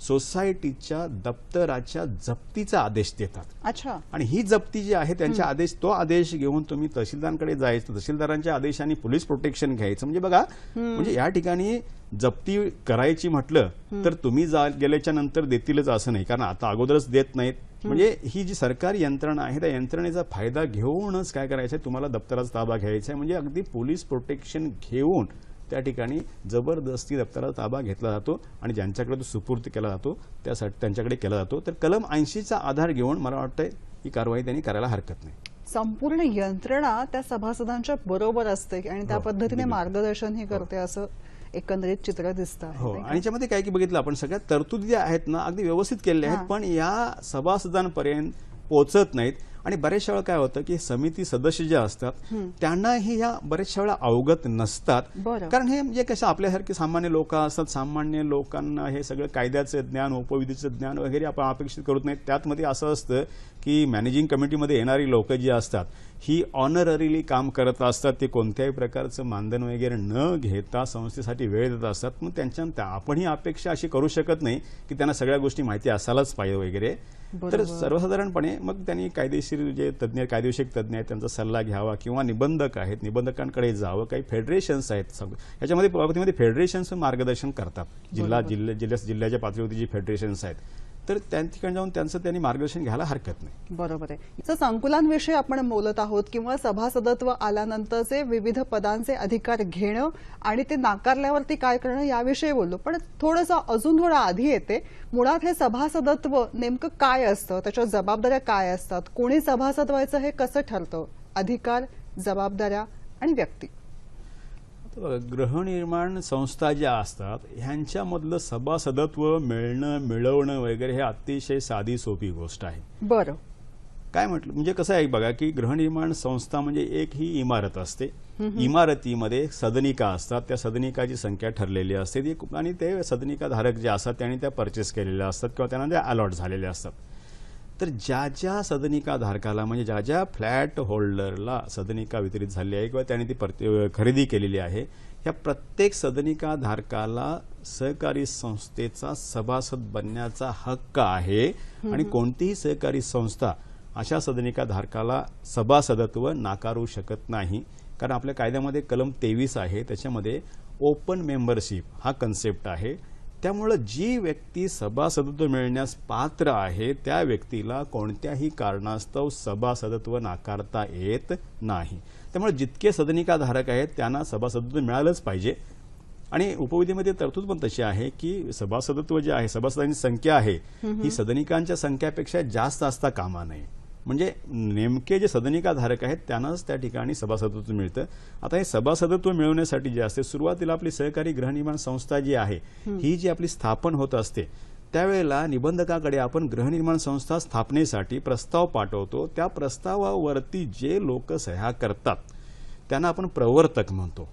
सोसायटीच्या दप्तराच्या जप्तीचा आदेश देतात. आणि ही जप्ती जी आहे त्यांच्या आदेश तो आदेश घेऊन तुम्ही तहसीलदारांकडे जायचं, तहसीलदारांच्या आदेशाने पोलीस प्रोटेक्शन घ्यायचं. म्हणजे बघा म्हणजे या ठिकाणी जप्ती करायची म्हटलं तर तुम्ही गेल्याच्या नंतर देतीलच असं नाही, कारण आता अगोदरच देत नाहीत. म्हणजे ही जी सरकारी यंत्रणा आहे त्या यंत्रणेचा फायदा घेऊनच काय करायचं आहे, तुम्हाला दप्तराचा ताबा घ्यायचा आहे. म्हणजे अगदी पोलीस प्रोटेक्शन घेऊन त्या ठिकाणी जबरदस्ती दप्तराचा ताबा घेतला जातो आणि ज्यांच्याकडे तो सुपूर्द केला जातो त्यासाठी त्यांच्याकडे केला जातो. तर कलम 80चा आधार घेऊन मला वाटतं ही कारवाई त्यांनी करायला हरकत नाही. संपूर्ण यंत्रणा त्या सभासदांच्या बरोबर असते आणि त्या पद्धतीने मार्गदर्शनही करते असं एकंदरीत चित्र दिसतं. हो, आणि याच्यामध्ये काय की बघितलं आपण सगळ्या तरतुदी आहेत ना अगदी व्यवस्थित केलेल्या आहेत, पण या सभासदांपर्यंत पोहोचत नाहीत. आणि बऱ्याचशा वेळा काय होतं की समिती सदस्य जे असतात त्यांनाही या बऱ्याचशा वेळा अवगत नसतात. कारण हे म्हणजे कसं आपल्यासारखे सामान्य लोक असतात, सामान्य लोकांना हे सगळं कायद्याचं ज्ञान उपविधीचं ज्ञान वगैरे आपण अपेक्षित करत नाहीत. त्यातमध्ये असं असतं की मॅनेजिंग कमिटीमध्ये येणारी लोक जी असतात ही ऑनररीली काम करत असतात, ते कोणत्याही प्रकारचं मानधन वगैरे न घेता संस्थेसाठी वेळ देत असतात. मग त्यांच्या आपण ही अपेक्षा अशी करू शकत नाही की त्यांना सगळ्या गोष्टी माहिती असायलाच पाहिजे वगैरे. तर सर्वसाधारणपणे मग त्यांनी कायदेशीर जे तज्ज्ञ कायदेविषयक तज्ज्ञ आहेत त्यांचा सल्ला घ्यावा किंवा निबंधक आहेत निबंधकांकडे जावं. काही फेडरेशन्स आहेत याच्यामध्ये बाबतीमध्ये फेडरेशन्स मार्गदर्शन करतात. जिल्ह्याच्या पातळीवरती जी फेडरेशन्स आहेत तर त्या ठिकाणी जाऊन त्यांचं त्यांनी मार्गदर्शन घ्यायला हरकत नाही. बरोबर आहे. संकुलांविषयी आपण बोलत आहोत किंवा सभासदत्व आल्यानंतरचे विविध पदांचे अधिकार घेणं आणि ते नाकारल्यावरती काय करणं याविषयी बोललो, पण थोडंसं अजून थोडं आधी येते. मुळात हे सभासदत्व नेमकं काय असतं, त्याच्या जबाबदाऱ्या काय असतात, कोणी सभासद व्हायचं हे कसं ठरतं, अधिकार, जबाबदाऱ्या आणि व्यक्ती. गृहनिर्माण संस्था ज्या असतात ह्यांच्यामधलं सभासदत्व मिळवणं वगैरे हे अतिशय साधी सोपी गोष्ट आहे. बरं, काय म्हटलं म्हणजे कसं आहे बघा की गृहनिर्माण संस्था म्हणजे एक ही इमारत असते. इमारतीमध्ये सदनिका असतात, त्या सदनिकाची संख्या ठरलेली असते आणि ते सदनिका धारक जे असतात त्यांनी त्या परचेस केलेल्या असतात किंवा त्यांना त्या अलॉट झालेल्या असतात. तर ज्या सदनिका धारकाला म्हणजे ज्या फ्लॅट होल्डरला सदनिका वितरित झाली आहे किंवा त्याने ती खरेदी केलेली आहे ह्या प्रत्येक सदनिका धारकाला सहकारी संस्थेचा सभासद बनण्याचा हक्क आहे. आणि कोणतीही सहकारी संस्था अशा सदनिका धारकाला सभासदत्व नाकारू शकत नाही, कारण आपल्या कायद्यामध्ये कलम 23 आहे त्याच्यामध्ये ओपन मेंबरशिप हा कन्सेप्ट आहे. त्यामुळे जी व्यक्ती सभासदत्व मिळण्यास पात्र आहे त्या व्यक्तीला कोणत्याही कारणास्तव सभासदत्व नाकारता येत नाही. त्यामुळे जितके सदनिका धारक आहेत त्यांना सभासदत्व मिळालंच पाहिजे. आणि उपविधीमध्ये तरतूद पण तशी आहे की सभासदत्व जे आहे सभासदांची संख्या आहे ही सदनिकांच्या संख्यापेक्षा जास्त असता कामा नये. म्हणजे नेमके जे सदनिका धारक आहेत त्यांनाच त्या ठिकाणी सभासदत्व मिळतं. आता हे सभासदत्व मिळवण्यासाठी जे असते सुरुवातीला आपली सहकारी गृहनिर्माण संस्था जी आहे ही जी आपली स्थापन होत असते त्यावेळेला निबंधकाकडे आपण गृहनिर्माण संस्था स्थापनेसाठी प्रस्ताव पाठवतो. त्या प्रस्तावावरती जे लोक सह्या करतात त्यांना आपण प्रवर्तक म्हणतो,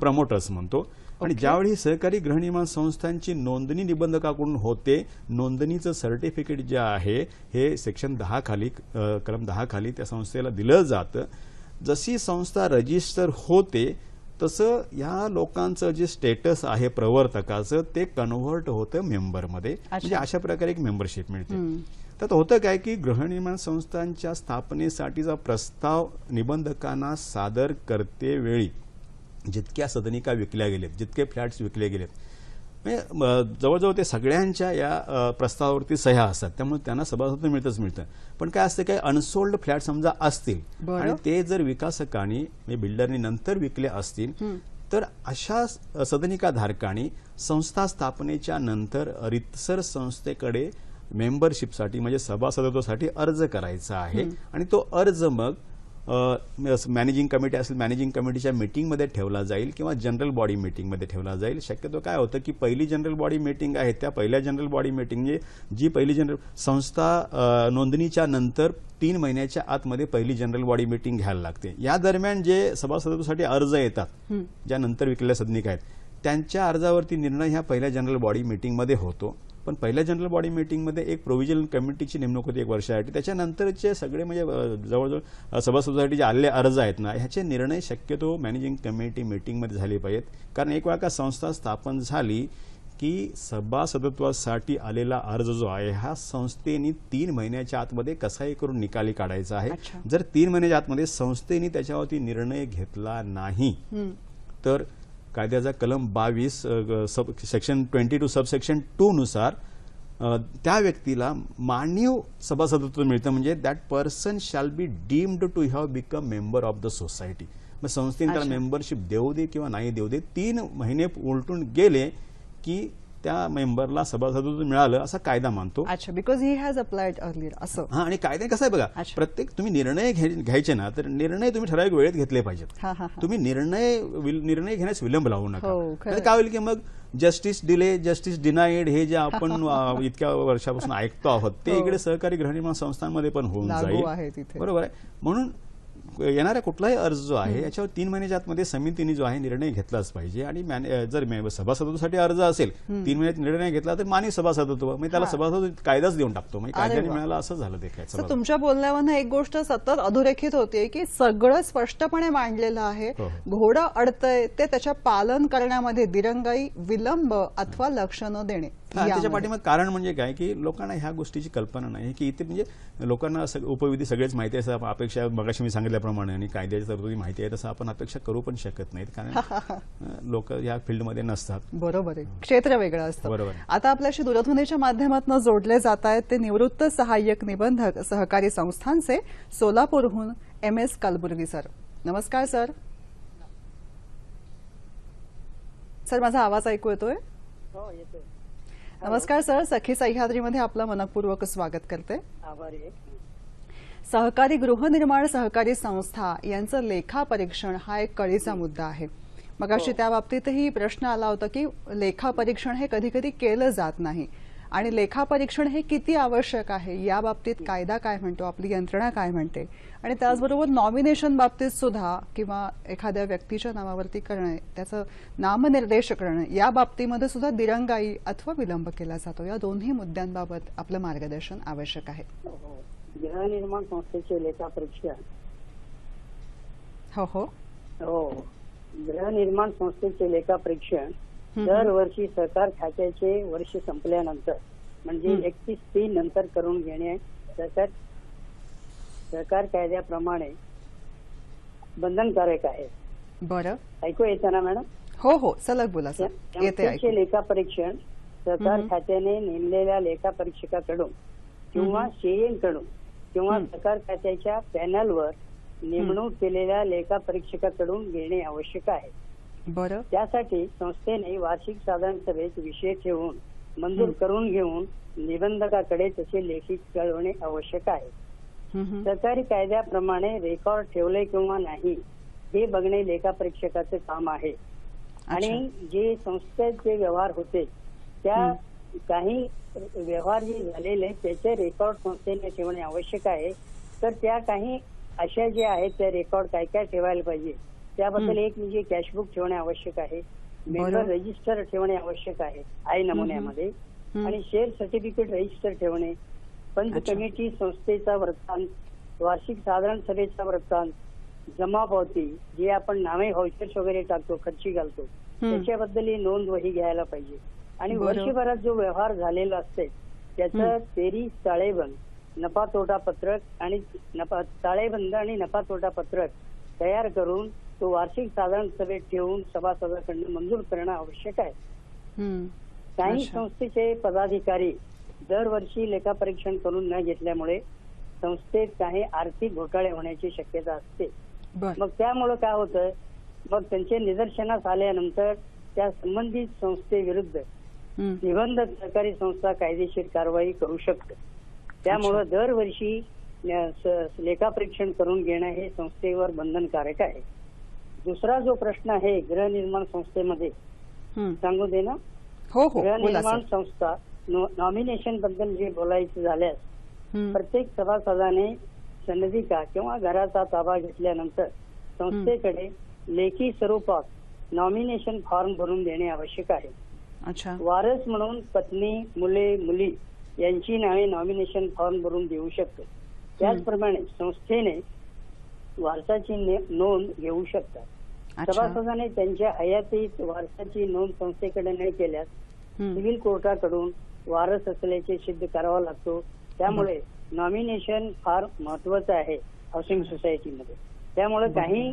प्रमोटर्स म्हणतो. आणि ज्यावेळी सहकारी गृहनिर्माण संस्थांची नोंदणी निबंधकाकडून होते, नोंदणीचं सर्टिफिकेट जे आहे हे सेक्शन 10 खाली कलम 10 खाली त्या संस्थेला दिलं जातं. जशी संस्था रजिस्टर होते तसं या लोकांचं जे स्टेटस आहे प्रवर्तकाचं ते कन्व्हर्ट होतं मेंबरमध्ये. म्हणजे अशा प्रकारे एक मेंबरशिप मिळते. तर होतं काय की गृहनिर्माण संस्थांच्या स्थापनेसाठीचा प्रस्ताव निबंधकांना सादर करते वेळी जितक्या सदनिका विकल्या गेलेत, जितके फ्लॅट्स विकले गेलेत, म्हणजे जवळजवळ ते सगळ्यांच्या या प्रस्तावावरती सह्या असतात. त्यामुळे त्यांना सभासदत्व मिळतं. पण काय असतं, काय अनसोल्ड फ्लॅट समजा असतील आणि ते जर विकासकांनी म्हणजे बिल्डरनी नंतर विकले असतील तर अशा सदनिका धारकांनी संस्था स्थापनेच्या नंतर रितसर संस्थेकडे मेंबरशिपसाठी म्हणजे सभासदत्वासाठी अर्ज करायचा आहे. आणि तो अर्ज मग मॅनेजिंग कमिटी असेल, मॅनेजिंग कमिटीच्या मीटिंगमध्ये ठेवला जाईल किंवा जनरल बॉडी मीटिंगमध्ये ठेवला जाईल. शक्यतो काय होतं की पहिली जनरल बॉडी मीटिंग आहे त्या पहिल्या जनरल बॉडी मीटिंग म्हणजे जी पहिली जनरल संस्था नोंदणीच्या नंतर 3 महिन्याच्या आतमध्ये पहिली जनरल बॉडी मीटिंग घ्यायला लागते. या दरम्यान जे सभासदत्वासाठी अर्ज येतात ज्या नंतर विकलेल्या सदनिका आहेत त्यांच्या अर्जावरती निर्णय ह्या पहिल्या जनरल बॉडी मीटिंगमध्ये होतो. पण पहिल्या जनरल बॉडी मीटिंगमध्ये एक प्रोव्हिजनल कमिटीची नेमणूक होती 1 वर्षासाठी. त्याच्यानंतरचे सगळे म्हणजे जवळजवळ सभासदासाठी जे आलेले अर्ज आहेत ना ह्याचे निर्णय शक्यतो मॅनेजिंग कमिटी मीटिंगमध्ये झाले पाहिजेत. कारण एक वेळा का संस्था स्थापन झाली की सभासदत्वासाठी आलेला अर्ज जो आहे हा संस्थेने 3 महिन्याच्या आतमध्ये कसाही करून निकाली काढायचा आहे. जर 3 महिन्याच्या आतमध्ये संस्थेने त्याच्यावरती निर्णय घेतला नाही तर कायद्याचा कलम 22 सेक्शन 22 सबसेक्शन 2 नुसार त्या व्यक्तीला माननीय सभासदत्व मिळतं. म्हणजे that person shall be deemed to have become member of the society. मग संस्थेने त्याला मेंबरशिप देऊ दे किंवा नाही देऊ दे 3 महिने उलटून गेले की त्या मेंबरला सभासदत्व मिळालं असा कायदा मानतो. अच्छा, because he has applied earlier असं. हा, आणि कायदा कसा आहे बघा, प्रत्येक तुम्ही निर्णय घ्यायचे ना तर निर्णय तुम्ही ठराविक वेळेत घेतले पाहिजेत. तुम्ही निर्णय घेण्यास विलंब लावू नका. काय होईल की मग जस्टिस डिले जस्टिस डिनाईड हे जे आपण इतक्या वर्षापासून ऐकतो आहोत ते इकडे सहकारी गृहनिर्माण संस्थांमध्ये पण होऊन जाईल. बरोबर आहे. म्हणून येणारा कुठलाही अर्ज जो आहे याच्यावर 3 महिन्याच्या आतमध्ये समितीने जो आहे निर्णय घेतलाच पाहिजे. आणि जर सभासदत्वासाठी अर्ज असेल 3 महिन्यात निर्णय घेतला तर माननीय सभासदत्व म्हणजे त्याला सभासदत्व कायदाच देऊन टाकतो. म्हणजे कायद्याने मिळाला असं झालं ते काय. तुमच्या बोलण्यावरून एक गोष्ट सतत अधोरेखित होते की सगळं स्पष्टपणे मांडलेलं आहे. घोडं अडतंय ते त्याच्या पालन करण्यामध्ये दिरंगाई, विलंब अथवा लक्ष न देणे. त्याच्या पाठीमागे कारण म्हणजे काय की लोकांना ह्या गोष्टीची कल्पना नाही की इथे म्हणजे लोकांना उपविधी सगळेच माहिती आहे अपेक्षा मगाशी मी सांगितल्याप्रमाणे आणि कायद्याच्या तरतुदी माहिती आहे तसं आपण अपेक्षा करू पण शकत नाहीत कारण लोक या फील्डमध्ये नसतात. बरोबर आहे, क्षेत्र वेगळं असतं. बरोबर. आता आपल्याशी दूरध्वनीच्या माध्यमातून जोडले जात आहेत ते निवृत्त सहाय्यक निबंधक सहकारी संस्थांचे सोलापूरहून MS कलबुर्गी सर. नमस्कार सर. सर माझा आवाज ऐकू येतोय? हो येतोय. नमस्कार सर, सखी सह्याद्रीमध्ये आपलं मनपूर्वक स्वागत करते. आभारी आहे. सहकारी गृहनिर्माण सहकारी संस्था यांचं लेखा परीक्षण हा एक कळीचा मुद्दा आहे. मगाशी त्या बाबतीतही प्रश्न आला होता की लेखा परीक्षण हे कधी कधी केलं जात नाही आणि लेखा परीक्षण हे किती आवश्यक आहे या बाबतीत कायदा काय म्हणतो, आपली यंत्रणा काय म्हणते, आणि त्याचबरोबर नॉमिनेशन बाबतीत सुद्धा किंवा एखाद्या व्यक्तीच्या नावावरती करणे, त्याचं नामनिर्देश करणे या बाबतीमध्ये सुद्धा दिरंगाई अथवा विलंब केला जातो. या दोन्ही मुद्द्यांबाबत आपलं मार्गदर्शन आवश्यक आहे. गृहनिर्माण संस्थेचे लेखा परीक्षण. हो हो हो गृहनिर्माण संस्थेचे लेखा परीक्षण दरवर्षी सरकार खात्याचे वर्ष संपल्यानंतर म्हणजे 31/3 नंतर करून घेणे सरकार कायद्याप्रमाणे बंधनकारक आहे. बरं, ऐकू येतं ना मॅडम? हो हो सलग बोला सर. येते. लेखा परीक्षण सरकार खात्याने नेमलेल्या लेखा परीक्षकाकडून किंवा सीएकडून किंवा सरकार खात्याच्या पॅनलवर नेमणूक केलेल्या लेखा परीक्षकाकडून घेणे आवश्यक आहे. बरं. त्यासाठी संस्थेने वार्षिक साधारण सभेत विषय ठेवून मंजूर करून घेऊन निबंधकाकडे तसे लेखी कळवणे आवश्यक आहे. सरकारी कायद्याप्रमाणे रेकॉर्ड ठेवले किंवा नाही हे बघणे लेखा परीक्षकाचे काम आहे. आणि जे संस्थेचे व्यवहार होते त्या काही व्यवहार जे झालेले त्याचे रेकॉर्ड संस्थेने ठेवणे आवश्यक आहे. तर त्या काही अशा ज्या आहेत त्या रेकॉर्ड काय काय ठेवायला पाहिजे त्याबद्दल एक म्हणजे कॅशबुक ठेवणे आवश्यक आहे, मेंबर रजिस्टर ठेवणे आवश्यक आहे आय नमुन्यामध्ये, आणि शेअर सर्टिफिकेट रजिस्टर ठेवणे, पंच कमिटी संस्थेचा वृत्तांत, वार्षिक साधारण सभेचा वृत्तांत, जमापावती जे आपण नामे व्हाउचर्स वगैरे टाकतो, खर्ची घालतो, त्याच्याबद्दल नोंद वही घ्यायला पाहिजे. आणि वर्षभरात जो व्यवहार झालेला असते त्याचं तेरी ताळेबंद, नफा तोटा पत्रक आणि ताळेबंद आणि नफा तोटा पत्रक तयार करून तो वार्षिक साधारण सभेत ठेवून सभासदांकडून मंजूर करणं आवश्यक आहे. काही संस्थेचे पदाधिकारी दरवर्षी लेखापरीक्षण करून न घेतल्यामुळे संस्थेत काही आर्थिक घोटाळे होण्याची शक्यता असते. मग त्यामुळे काय होतं, मग त्यांचे निदर्शनास आल्यानंतर त्या संबंधित संस्थेविरुद्ध निबंधक सहकारी संस्था कायदेशीर कारवाई करू शकते. त्यामुळे दरवर्षी लेखापरीक्षण करून घेणं हे संस्थेवर बंधनकारक आहे. दुसरा जो प्रश्न आहे गृहनिर्माण संस्थेमध्ये, सांगू दे ना. गृहनिर्माण संस्था नॉमिनेशन बद्दल जे बोलायचं झाल्यास, प्रत्येक सभासदाने सनदिका किंवा घराचा ताबा घेतल्यानंतर संस्थेकडे लेखी स्वरूपात नॉमिनेशन फॉर्म भरून देणे आवश्यक आहे. वारस म्हणून पत्नी, मुले, मुली यांची नावे नॉमिनेशन फॉर्म भरून देऊ शकते. त्याचप्रमाणे संस्थेने वारसाची नोंद घेऊ शकतात. सभासदाने त्यांच्या हयातीत वारसाची नोंद संस्थेकडे न केल्यास सिव्हिल कोर्टाकडून वारस असल्याचे सिद्ध करावा लागतो. त्यामुळे नॉमिनेशन फार महत्वाचं आहे हाऊसिंग सोसायटीमध्ये. त्यामुळे काही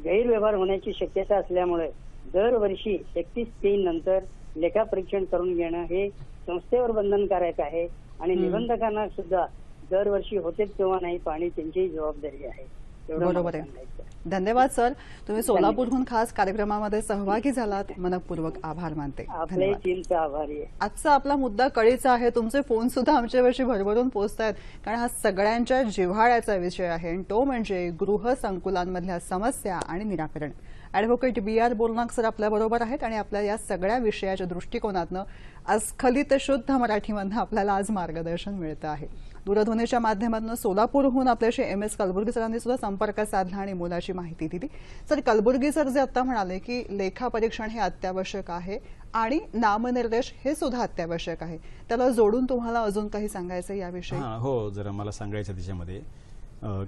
गैरव्यवहार होण्याची शक्यता असल्यामुळे दरवर्षी 31/3 नंतर लेखापरीक्षण करून घेणं हे संस्थेवर बंधनकारक आहे आणि निबंधकांना सुद्धा दरवर्षी होतेच तेव्हा नाही पाणी त्यांची जबाबदारी आहे. बरोबर आहे. धन्यवाद सर, तुम्ही सोलापूरहून खास कार्यक्रमामध्ये सहभागी झालात, मनपूर्वक आभार मानते. आपले टीमचा आभारी आहे. आजचा आपला मुद्दा कळीचा आहे. तुमचे फोन सुद्धा आमच्यावर्षी भरभरून पोहोचतायत, कारण हा सगळ्यांच्या जिव्हाळ्याचा विषय आहे आणि तो म्हणजे गृहसंकुलांमधल्या समस्या आणि निराकरण. ॲडव्होकेट BR बोरनाक सर आपल्याबरोबर आहेत आणि आपल्या या सगळ्या विषयाच्या दृष्टिकोनातनं अस्खलित शुद्ध मराठीमधनं आपल्याला आज मार्गदर्शन मिळतं आहे. दूरध्वनीच्या माध्यमातून सोलापूरहून आपल्याशी MS कलबुर्गी सरांनी सुद्धा संपर्क साधला आणि मोलाची माहिती दिली. सर, कलबुर्गी सर जे आता म्हणाले की लेखापरीक्षण हे अत्यावश्यक आहे आणि नामनिर्देश हे सुद्धा अत्यावश्यक आहे, त्याला जोडून तुम्हाला अजून काही सांगायचं याविषयी? हो, जरा मला सांगायचं त्याच्यामध्ये.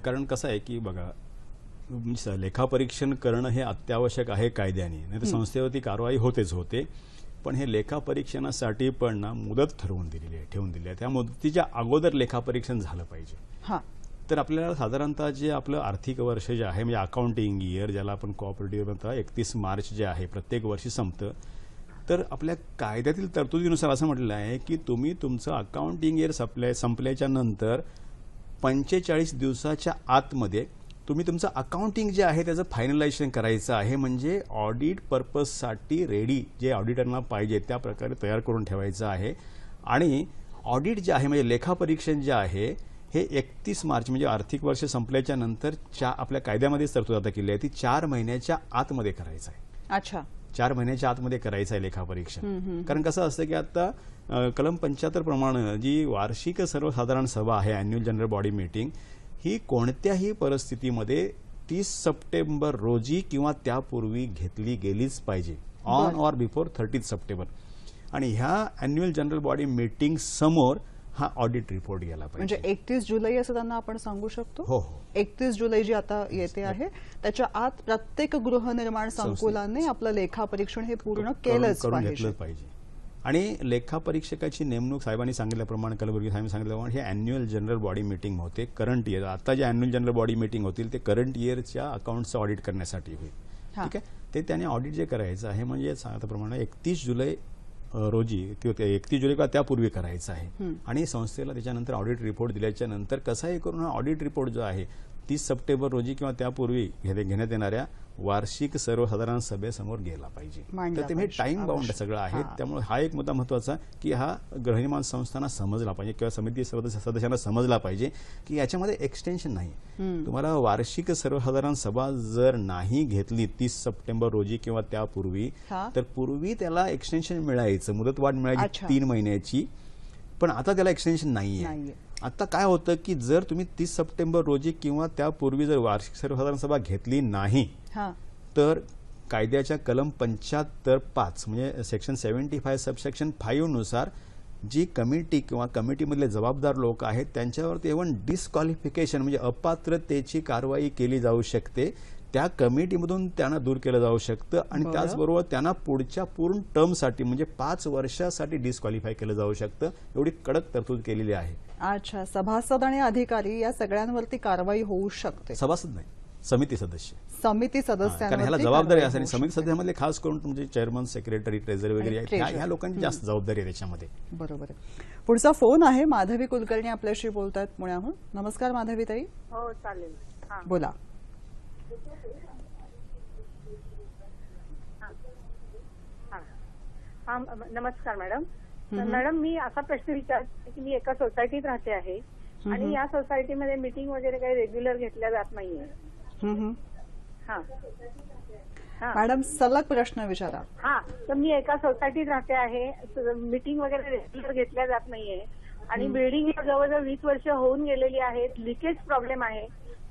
कारण कसं आहे की बघा, लेखापरीक्षण करणं हे अत्यावश्यक आहे कायद्याने, नाही तर संस्थेवरती कारवाई होतेच होते. पण हे लेखापरीक्षणासाठी पण ना मुदत ठरवून ठेवून दिली आहे. त्या मुदतीच्या अगोदर लेखापरीक्षण झालं पाहिजे. तर आपल्याला साधारणतः जे आपलं आर्थिक वर्ष जे आहे म्हणजे अकाउंटिंग इयर, ज्याला आपण कोऑपरेटिव्ह म्हणतो, 31 मार्च जे आहे प्रत्येक वर्षी संपतं. तर आपल्या कायद्यातील तरतुदीनुसार असं म्हटलं आहे की तुम्ही तुमचं अकाउंटिंग इयर संपल्याच्या नंतर 45 दिवसाच्या आतमध्ये तुम्ही तुमचं अकाउंटिंग जे आहे त्याचं फायनलायझेशन करायचं आहे. म्हणजे ऑडिट पर्पजसाठी रेडी जे ऑडिटरना पाहिजे त्या प्रकारे तयार करून ठेवायचं आहे. आणि ऑडिट जे आहे म्हणजे लेखापरीक्षण जे आहे हे 31 मार्च म्हणजे आर्थिक वर्ष संपल्याच्या नंतर आपल्या कायद्यामध्ये तरतूद आता केली आहे ती 4 महिन्याच्या आतमध्ये करायचं आहे. अच्छा, 4 महिन्याच्या आतमध्ये करायचं आहे लेखापरीक्षण. कारण कसं असतं की आता कलम 75 प्रमाणे जी वार्षिक सर्वसाधारण सभा आहे, अॅन्युअल जनरल बॉडी मीटिंग, ही कोणत्याही परिस्थितीमध्ये 30 सप्टेंबर रोजी किंवा त्यापूर्वी घेतली गेलीच पाहिजे, ऑन ऑर बिफोर 30 सप्टेंबर. आणि ह्या अॅन्युअल जनरल बॉडी मीटिंग समोर हा ऑडिट रिपोर्ट गेला पाहिजे. म्हणजे 31 जुलै असं त्यांना आपण सांगू शकतो. हो, 31 जुलै जी आता येते आहे त्याच्या आत प्रत्येक गृहनिर्माण संकुलाने आपलं लेखापरीक्षण हे पूर्ण केलंच पाहिजे. आणि लेखापरीक्षकाची नेमणूक साहेबांनी सांगितल्याप्रमाणे, कलबुर्गी साहेबांनी सांगितल्याप्रमाणे, हे अॅन्युअल जनरल बॉडी मीटिंग होते करंट इयर. आता जे अॅन्युअल जनरल बॉडी मीटिंग होतील ते करंट इयरच्या अकाउंटचं ऑडिट करण्यासाठी होईल. ठीक आहे, ते त्याने ऑडिट जे करायचं आहे म्हणजे सांगितल्याप्रमाणे 31 जुलै रोजी, 31 जुलै का त्यापूर्वी करायचं आहे. आणि संस्थेला त्याच्यानंतर ऑडिट रिपोर्ट दिल्याच्या नंतर कसाही करून हा ऑडिट रिपोर्ट जो आहे 30 सप्टेंबर रोजी किंवा त्यापूर्वी घेण्यात येणाऱ्या वार्षिक सर्वसाधारण सभेसमोर गेला पाहिजे. तर ते टाइम बाउंड सगळं आहे. त्यामुळे हा एक मुद्दा महत्वाचा की हा गृहनिर्माण संस्थांना समजला पाहिजे किंवा समिती सदस्यांना समजला पाहिजे की याच्यामध्ये एक्सटेन्शन नाही. तुम्हाला वार्षिक सर्वसाधारण सभा जर नाही घेतली 30 सप्टेंबर रोजी किंवा त्यापूर्वी, तर पूर्वी त्याला एक्सटेन्शन मिळायचं, मुदतवाढ मिळायची 3 महिन्याची. पण आता त्याला एक्सटेन्शन नाहीये. आता काय होतं की जर तुम्ही 30 सप्टेंबर रोजी किंवा त्यापूर्वी जर वार्षिक सर्वसाधारण सभा घेतली नाही तर कायद्याच्या कलम 75(5) म्हणजे सेक्शन 75 सबसेक्शन 5 नुसार जी कमिटी किंवा कमिटीमधले जबाबदार लोक आहेत त्यांच्यावरती इव्हन डिस्क्वालिफिकेशन म्हणजे अपात्रतेची कारवाई केली जाऊ शकते. त्या कमिटीमधून त्यांना दूर केलं जाऊ शकतं आणि त्याचबरोबर त्यांना पुढच्या पूर्ण टर्मसाठी म्हणजे 5 वर्षासाठी डिस्क्वालिफाय केलं जाऊ शकतं. एवढी कडक तरतूद केलेली आहे. अच्छा, सभासद आणि अधिकारी या सगळ्यांवरती कारवाई होऊ शकते. सभासद नाही, समिती सदस्य. समिती सदस्यांवर कारण ह्याला जबाबदारी असते. समिती सदस्यामध्ये खास करून तुमचे चेअरमन, सेक्रेटरी, ट्रेझरी वगैरे ह्या लोकांची जास्त जबाबदारी आहे त्याच्यामध्ये. बरोबर आहे. पुढचा फोन आहे. माधवी कुलकर्णी आपल्याशी बोलतात पुण्याहून. नमस्कार माधवी ताई. हो चालेल. बोला. नमस्कार मॅडम. मॅडम मी असा प्रश्न विचारते की मी एका सोसायटीत राहते आहे आणि या सोसायटीमध्ये मीटिंग वगैरे काही रेग्युलर घेतल्या जात नाहीये. मॅडम सलग प्रश्न विचारा. तर मी एका सोसायटीत राहते आहे, मीटिंग वगैरे रेग्युलर घेतल्या जात नाहीये आणि बिल्डिंग जवळजवळ 20 वर्ष होऊन गेलेली आहेत. लिकेज प्रॉब्लेम आहे.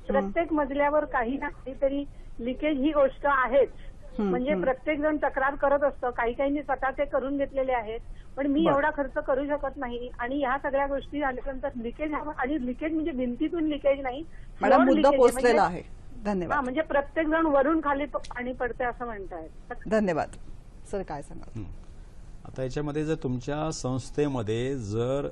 प्रत्येक मजल्यावर काही ना काहीतरी लिकेज ही गोष्ट आहेच. म्हणजे प्रत्येक जण तक्रार करत असतं. काही काहींनी स्वतः ते करून घेतलेले आहेत, पण मी एवढा खर्च करू शकत नाही. आणि ह्या सगळ्या गोष्टी झाल्यानंतर लिकेज आणि लिकेज म्हणजे भिंतीतून लिकेज नाही, मॅडम मुद्दा पोहोचलेला आहे. धन्यवाद. म्हणजे प्रत्येक जण वरून खाली पाणी पडते असं म्हणतायत. धन्यवाद. सर काय सांगा. आता याच्यामध्ये जर तुमच्या संस्थेमध्ये जर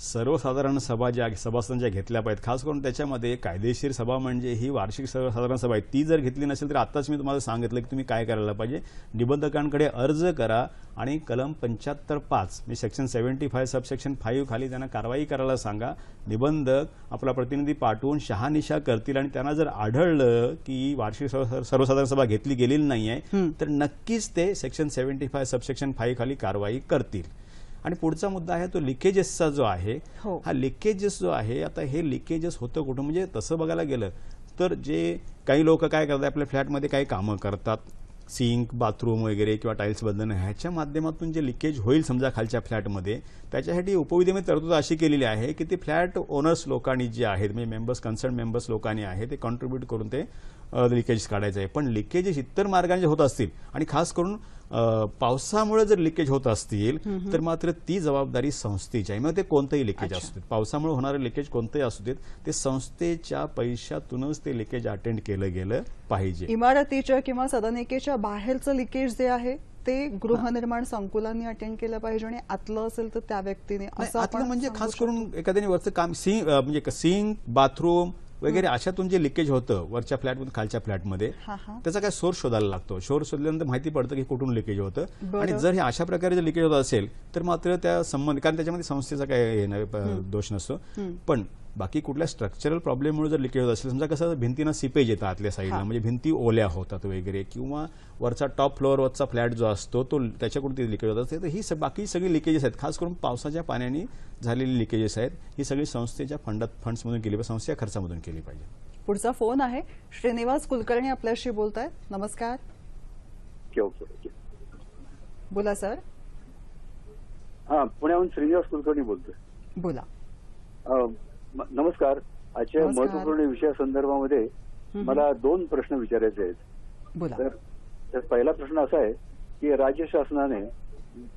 सर्वसाधारण सभा ज्या सभासदांच्या घेतल्या पाहिजेत, खास करून त्याच्यामध्ये कायदेशीर सभा म्हणजे ही वार्षिक सर्वसाधारण सभा आहे, ती जर घेतली नसेल तर आताच मी तुम्हाला सांगितलं की तुम्ही काय करायला पाहिजे. निबंधकांकडे अर्ज करा आणि कलम 75(5) म्हणजे सेक्शन 75 सबसेक्शन 5 खाली त्यांना कारवाई करायला सांगा. निबंधक आपला प्रतिनिधी पाठवून शहानिशा करतील आणि त्यांना जर आढळलं की वार्षिक सर्वसाधारण सभा घेतली गेलेली नाहीये तर नक्कीच ते सेक्शन 75 सबसेक्शन 5 खाली कारवाई करतील. आणि पुढचा मुद्दा आहे तो लिकेजेसचा जो आहे. हा लिकेजेस जो आहे, आता हे लिकेजेस होतं कुठं म्हणजे तसं बघायला गेलं तर जे काही लोक काय करतात आपल्या फ्लॅटमध्ये काही कामं करतात, सिंक, बाथरूम वगैरे किंवा टाईल्स बदलणं, ह्याच्या माध्यमातून जे लिकेज होईल समजा खालच्या फ्लॅटमध्ये, त्याच्यासाठी उपविधीमध्ये तरतूद अशी केलेली आहे की ते फ्लॅट ओनर्स लोकांनी जे आहेत म्हणजे मेंबर्स, कन्सर्न मेंबर्स लोकांनी आहे ते कॉन्ट्रीब्यूट करून ते लिकेज काढायचं आहे. पण लिकेजेस इतर मार्गाने होत असतील आणि खास करून पावसामुळे जर लिकेज होत असतील तर मात्र ती जबाबदारी संस्थेची आहे. मग ते कोणतंही लिकेज असू देत, पावसामुळे होणारे लिकेज कोणतंही असू देत, ते संस्थेच्या पैशातूनच ते लिकेज अटेंड केलं गेलं पाहिजे. इमारतीच्या किंवा सदनिकेच्या बाहेरचं लिकेज जे आहे ते गृहनिर्माण संकुलांनी अटेंड केलं पाहिजे आणि आतलं असेल तर त्या व्यक्तीने असं म्हणजे खास करून एखाद्याने वरचं काम म्हणजे सिंक, बाथरूम वगैरे अशातून जे लिकेज होतं वरच्या फ्लॅटमधून खालच्या फ्लॅटमध्ये, त्याचा काय सोर्स शोधायला लागतो. सोर्स शोधल्यानंतर माहिती पडतं की कुठून लिकेज होतं आणि जर हे अशा प्रकारे जर लिकेज होत असेल तर मात्र त्या संबंध, कारण त्याच्यामध्ये संस्थेचा काय दोष नसतो, पण बाकी कुठल्या स्ट्रक्चरल प्रॉब्लेममुळे जर लिकेज होत असेल, समजा कसं भिंतीनं सिपेज येतं आतल्या साईडला म्हणजे भिंती ओल्या होतात वगैरे, किंवा वरचा टॉप फ्लोअरवरचा फ्लॅट जो असतो तो त्याच्याकडून ते लिकेज होत असते, तर ही बाकी सगळी लिकेजेस आहेत, खास करून पावसाच्या पाण्याने झालेली लिकेजेस आहेत, ही सगळी संस्थेच्या फंड्समधून केली पाहिजे, संस्थेच्या खर्चामधून केली पाहिजे. पुढचा फोन आहे. श्रीनिवास कुलकर्णी आपल्याशी बोलतायत. नमस्कार. बोला सर. पुण्याहून श्रीनिवास कुलकर्णी बोलतोय. बोला. नमस्कार. आजच्या महत्वपूर्ण विषयासंदर्भामध्ये मला 2 प्रश्न विचारायचे आहेत. बोला. तर पहिला प्रश्न असा आहे की राज्य शासनाने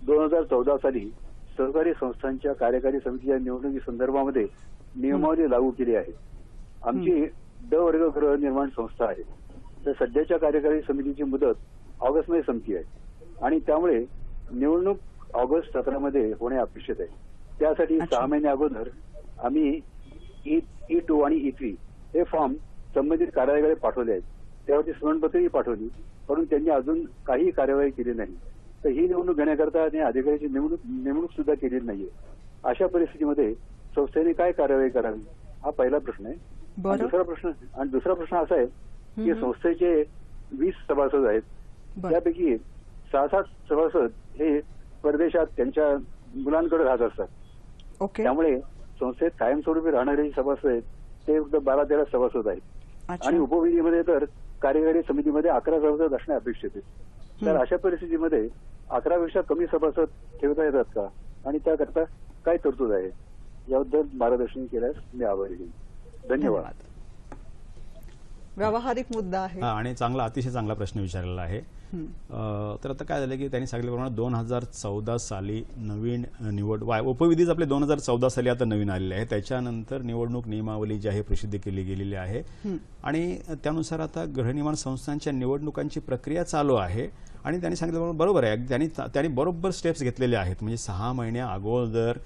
2014 साली सहकारी संस्थांच्या कार्यकारी समितीच्या निवडणुकी संदर्भामध्ये नियमावली लागू केली आहे. आमची ड वर्ग गृहनिर्माण संस्था आहे, तर सध्याच्या कार्यकारी समितीची मुदत ऑगस्टमध्ये संपली आहे आणि त्यामुळे निवडणूक ऑगस्ट 17 होणे अपेक्षित आहे. त्यासाठी 6 महिने अगोदर आम्ही E2 आणि E3 हे फॉर्म संबंधित कार्यालयाकडे पाठवले आहेत. त्यावरती स्मरणपत्रही पाठवली, परंतु त्यांनी अजून काही कार्यवाही केली नाही. तर ही निवडणूक घेण्याकरता अधिकाऱ्याची नेमणूक सुद्धा केलेली नाहीये. अशा परिस्थितीमध्ये संस्थेने काय कार्यवाही करावी, हा पहिला प्रश्न आहे. दुसरा प्रश्न असा आहे की संस्थेचे 20 सभासद आहेत, त्यापैकी 6-7 सभासद हे परदेशात त्यांच्या मुलांकडे राहत असतात. त्यामुळे संस्थेत कायमस्वरूपी राहणारे सभासद आहेत ते फक्त 12-13 सभासद आहेत आणि उपविधीमध्ये तर कार्यकारी समितीमध्ये 11 सभासद असणे अपेक्षित आहे. तर अशा परिस्थितीमध्ये 11 पेक्षा कमी सभासद ठेवता येतात का आणि त्याकरता काय तरतूद आहे, याबद्दल मार्गदर्शन केल्यास मी आभारी आहे. धन्यवाद. व्यावहारिक मुद्दा आहे. आणि चांगला, अतिशय चांगला प्रश्न विचारलेला आहे. तर आता काय झालं की त्यांनी सांगितल्याप्रमाणे 2014 साली नवीन उपविधीच आपले 2014 साली आता नवीन आलेले आहे. त्याच्यानंतर निवडणूक नियमावली जी आहे प्रसिद्ध केली गेलेली आहे आणि त्यानुसार आता गृहनिर्माण संस्थांच्या निवडणुकांची प्रक्रिया चालू आहे. आणि त्यांनी सांगितल्याप्रमाणे बरोबर आहे, त्यांनी बरोबर स्टेप्स घेतलेले आहेत. म्हणजे 6 महिन्या अगोदर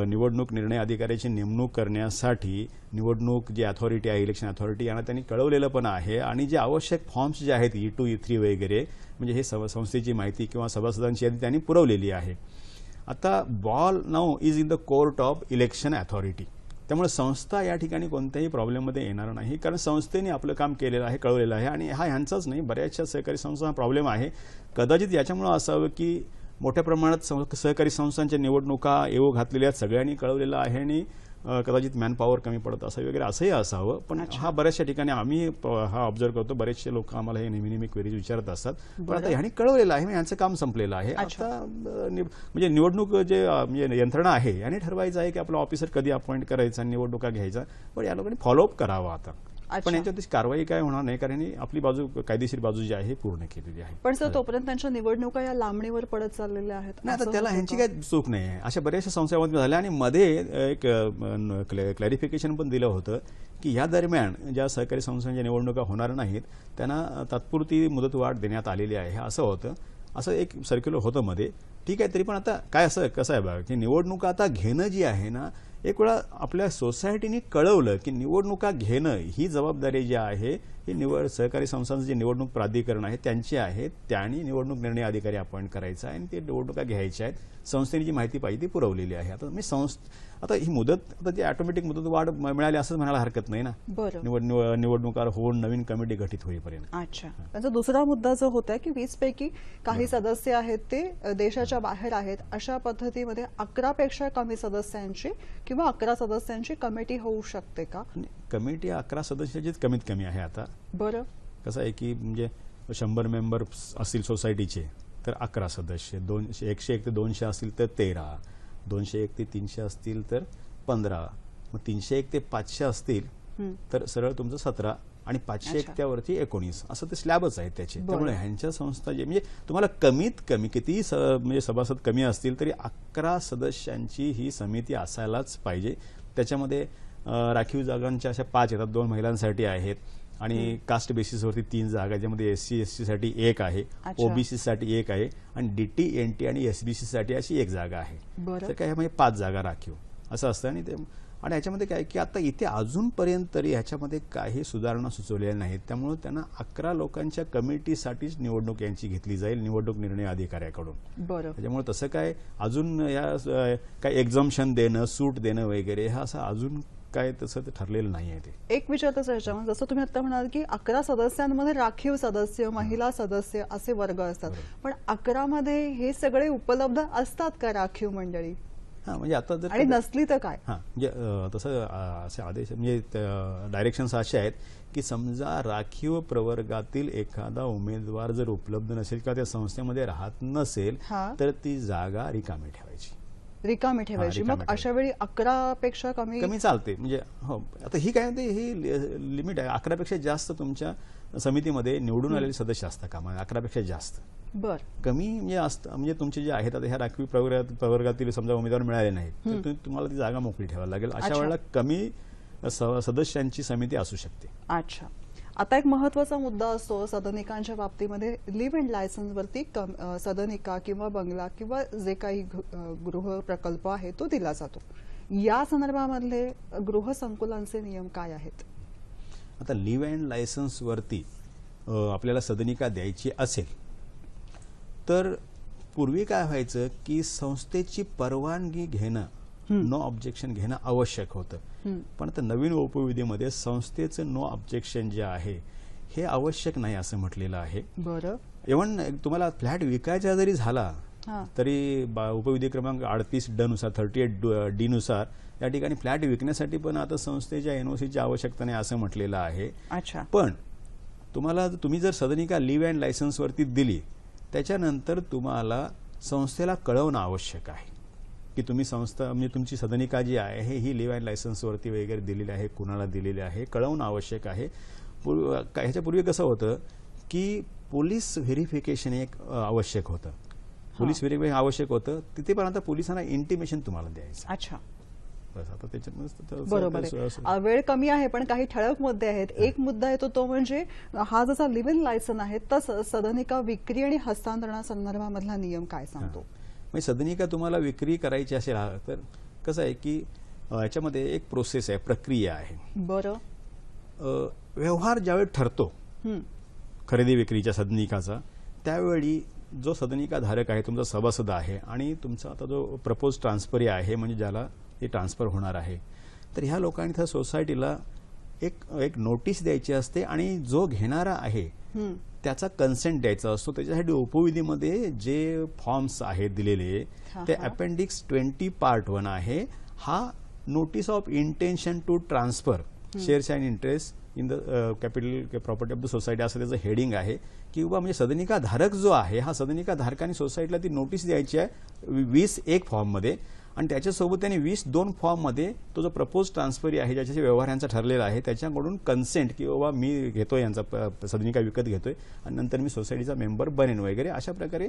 निवडणूक निर्णय अधिकाऱ्याची नेमणूक करण्यासाठी निवडणूक जी अथॉरिटी आहे, इलेक्शन अथॉरिटी, यांना त्यांनी कळवलेलं पण आहे. आणि जे आवश्यक फॉर्म्स जे आहेत E2 E3 वगैरे, म्हणजे हे संस्थेची माहिती किंवा सभासदांची यादी त्यांनी पुरवलेली आहे. आता ball now is in the court of election authority. त्यामुळे संस्था या ठिकाणी कोणत्याही प्रॉब्लेममध्ये येणार नाही, कारण संस्थेने आपलं काम केलेलं आहे, कळवलेलं आहे. आणि हा ह्यांचाच नाही, बऱ्याचशा सहकारी संस्थांचा प्रॉब्लेम आहे. कदाचित याच्यामुळे असावं की मोठ्या प्रमाणात सहकारी संस्थांच्या निवडणुका येऊ घातलेल्या सगळ्यांनी कळवलेलं आहे आणि कदाचित मॅनपॉवर कमी पडत असावी वगैरे, असंही असावं. पण हा बऱ्याचशा ठिकाणी आम्ही हा ऑब्झर्व करतो, बरेचसे लोक आम्हाला हे नेहमी क्वेरीज विचारत असतात. पण आता ह्यांनी कळवलेलं आहे, यांचं काम संपलेलं आहे. आता म्हणजे निवडणूक जे म्हणजे यंत्रणा आहे याने ठरवायचं आहे की आपला ऑफिसर कधी अपॉइंट करायचा, निवडणुका घ्यायचा. पण या लोकांनी फॉलोअप करावा आता. पण यांच्यात कारवाई काय होणार नाही, कारण आपली बाजू, कायदेशीर बाजू जी आहे पूर्ण केलेली आहे. पण सर तोपर्यंत त्यांच्या निवडणुका या लांबणीवर पडत चाललेल्या आहेत. नाही, आता त्याला ह्यांची काय चूक नाही आहे. अशा बऱ्याचशा संस्थांमध्ये झाल्या. आणि मध्ये एक क्लॅरिफिकेशन पण दिलं होतं की या दरम्यान ज्या सहकारी संस्थांच्या निवडणुका होणार नाहीत त्यांना तात्पुरती मुदतवाढ देण्यात आलेली आहे, असं होतं. असं एक सर्क्युलर होतं मध्ये. ठीक आहे, तरी पण आता काय कसं आहे बघा की निवडणुका आता घेणं जी आहे ना, एक वेळा आपल्या सोसायटीने कळवलं की निवडणुका घेणं ही जबाबदारी जी आहे ही सहकारी संस्थांचं जे निवडणूक प्राधिकरण आहे त्यांची आहे. त्यांनी निवडणूक निर्णय अधिकारी अपॉइंट करायचा आहे आणि ते निवडणुका घ्यायच्या आहेत. संस्थेने जी माहिती पाहिजे ती पुरवलेली आहे. आता मी आता ही मुदत, आता ती ऑटोमॅटिक मुदत वाढ मिळाली असं म्हणायला हरकत नाही ना, निवडणुका होऊन नवीन कमिटी गठीत होईपर्यंत. अच्छा, त्यांचा दुसरा मुद्दा जो होता की 20 पैकी काही सदस्य आहेत ते देशाच्या बाहेर आहेत, अशा पद्धतीमध्ये 11 पेक्षा कमी सदस्यांची किंवा 11 सदस्यांची कमिटी होऊ शकते का? कमिटी 11 सदस्याचीच कमीत कमी आहे आता. बरं, कसं आहे की म्हणजे 100 मेंबर असतील सोसायटीचे तर 11 सदस्य, 101 ते 200 असतील तर 13, 201 ते 300 असतील तर 15, मग 301 ते 500 असतील तर सरळ तुमचं 17 आणि 501 त्यावरती 19, असं ते स्लॅबच आहेत त्याचे. त्यामुळे ह्यांच्या संस्था जे म्हणजे तुम्हाला कमीत कमी कितीही म्हणजे सभासद कमी असतील तरी 11 सदस्यांची ही समिती असायलाच पाहिजे. त्याच्यामध्ये राखीव जागांच्या अशा 5 येतात, 2 महिलांसाठी आहेत आणि कास्ट बेसिसवरती 3 जागा, ज्यामध्ये SC ST साठी 1 आहे, OBC साठी 1 आहे आणि DT NT आणि SBC साठी अशी 1 जागा आहे. तर काय म्हणजे 5 जागा राखीव असं असतं. आणि ह्याच्यामध्ये काय की आता इथे अजूनपर्यंत तरी ह्याच्यामध्ये काही सुधारणा सुचवलेल्या नाहीत. त्यामुळे त्यांना 11 लोकांच्या कमिटीसाठीच निवडणूक यांची घेतली जाईल निवडणूक निर्णय अधिकाऱ्याकडून. त्याच्यामुळे तसं काय अजून या काय एक्झम्पशन देणं, सूट देणं वगैरे हा असं अजून काय तसं ठरलेलं नाही आहे. ते एक विचारतच ह्याच्यामध्ये जसं तुम्ही आता म्हणाल की 11 सदस्यांमध्ये राखीव सदस्य, महिला सदस्य असे वर्ग असतात, पण 11 मध्ये हे सगळे उपलब्ध असतात का राखीव मंडळी? म्हणजे आता जर आणि नसली तर काय? म्हणजे तसं असे आदेश म्हणजे डायरेक्शन्स असे आहेत की समजा राखीव प्रवर्गातील एखादा उमेदवार जर उपलब्ध नसेल किंवा त्या संस्थेमध्ये राहत नसेल तर ती जागा रिकामी ठेवायची. मग अशा वेळी 11 पेक्षा कमी चालते. म्हणजे हो, आता ही काय म्हणते ही लिमिट आहे. 11 पेक्षा जास्त तुमच्या समितीमध्ये निवडून आलेले सदस्य असतात कामा, 11 पेक्षा जास्त. कमी म्हणजे असतं म्हणजे तुमचे जे आहेत आता ह्या राखीव प्रवर्गातील समजा उमेदवार मिळाले नाहीत तर तुम्हाला ती जागा मोकळी ठेवायला लागेल. अशा वेळेला कमी सदस्यांची समिती असू शकते. अच्छा, आता एक महत्वाचा मुद्दा असतो सदनिकांच्या बाबतीमध्ये, लिव्ह इन लायसन्सवरती सदनिका किंवा बंगला किंवा जे काही गृह प्रकल्प आहे तो दिला जातो. या संदर्भामधले गृहसंकुलांचे नियम काय आहेत? आता लिव्ह इन लायसन्सवरती आपल्याला सदनिका द्यायची असेल तर पूर्वी काय व्हायचं की संस्थेची परवानगी घेणं, नो ऑब्जेक्शन घेणं आवश्यक होतं. पण आता नवीन उपविधीमध्ये संस्थेचं नो ऑब्जेक्शन जे आहे हे आवश्यक नाही असं म्हटलेलं आहे. बरं, इव्हन तुम्हाला फ्लॅट विकायचा जरी झाला तरी उपविधी क्रमांक 38D नुसार 38D नुसार या ठिकाणी फ्लॅट विकण्यासाठी पण आता संस्थेच्या NOCची आवश्यकता नाही असं म्हटलेलं आहे. पण तुम्ही जर सदनिका लिव्ह इन लायसन्सवरती दिली त्याच्यानंतर तुम्हाला संस्थेला कळवणं आवश्यक आहे की तुम्ही संस्था म्हणजे तुमची सदनिका जी आहे ही लिव्ह इन लायसन्सवरती वगैरे दिलेली आहे, कुणाला दिलेली आहे, कळवणं आवश्यक आहे. ह्याच्यापूर्वी कसं होतं की पोलीस व्हेरिफिकेशन एक आवश्यक होतं. पोलीस व्हेरिफिकेशन आवश्यक होतं, तिथे पण आता पोलिसांना इंटिमेशन तुम्हाला द्यायचं. अच्छा, बस आता त्याच्यात बरोबर आहे. वेळ कमी आहे, पण काही ठळक मुद्दे आहेत. एक मुद्दा येतो तो म्हणजे हा जसा लिव्ह इन लायसन आहे तसं सदनिका विक्री आणि हस्तांतरणासंदर्भामधला नियम काय सांगतो? म्हणजे सदनिका तुम्हाला विक्री करायची असेल तर कसं आहे की याच्यामध्ये एक प्रोसेस आहे, प्रक्रिया आहे. बरं. व्यवहार ज्यावेळी ठरतो खरेदी विक्रीच्या सदनिकाचा, त्यावेळी जो सदनिका धारक आहे, तुमचा सभासद आहे आणि तुमचा आता जो प्रपोज ट्रान्सफर आहे, म्हणजे ज्याला ते ट्रान्सफर होणार आहे, तर ह्या लोकांनी त्या सोसायटीला एक नोटीस द्यायची असते आणि जो घेणारा आहे त्याचा कन्सेंट द्यायचा असतो. त्याच्यासाठी उपविधीमध्ये जे फॉर्म्स आहेत दिलेले ते अपेंडिक्स 20 पार्ट 1 आहे. हा notice of intention to transfer shares and interest in the capital property of the society असं त्याचं हेडिंग आहे. किंवा म्हणजे सदनिका धारक जो आहे, हा सदनिका धारकांनी सोसायटीला ती नोटीस द्यायची आहे 20 फॉर्ममध्ये, आणि त्याच्यासोबत त्यांनी 22 फॉर्ममध्ये तो जो प्रपोज ट्रान्सफर आहे, ज्याच्याशी व्यवहार यांचा ठरलेला आहे, त्याच्याकडून कन्सेंट की बाबा मी घेतोय यांचा सदनिका विकत घेतोय आणि नंतर मी सोसायटीचा मेंबर बनेन वगैरे, अशा प्रकारे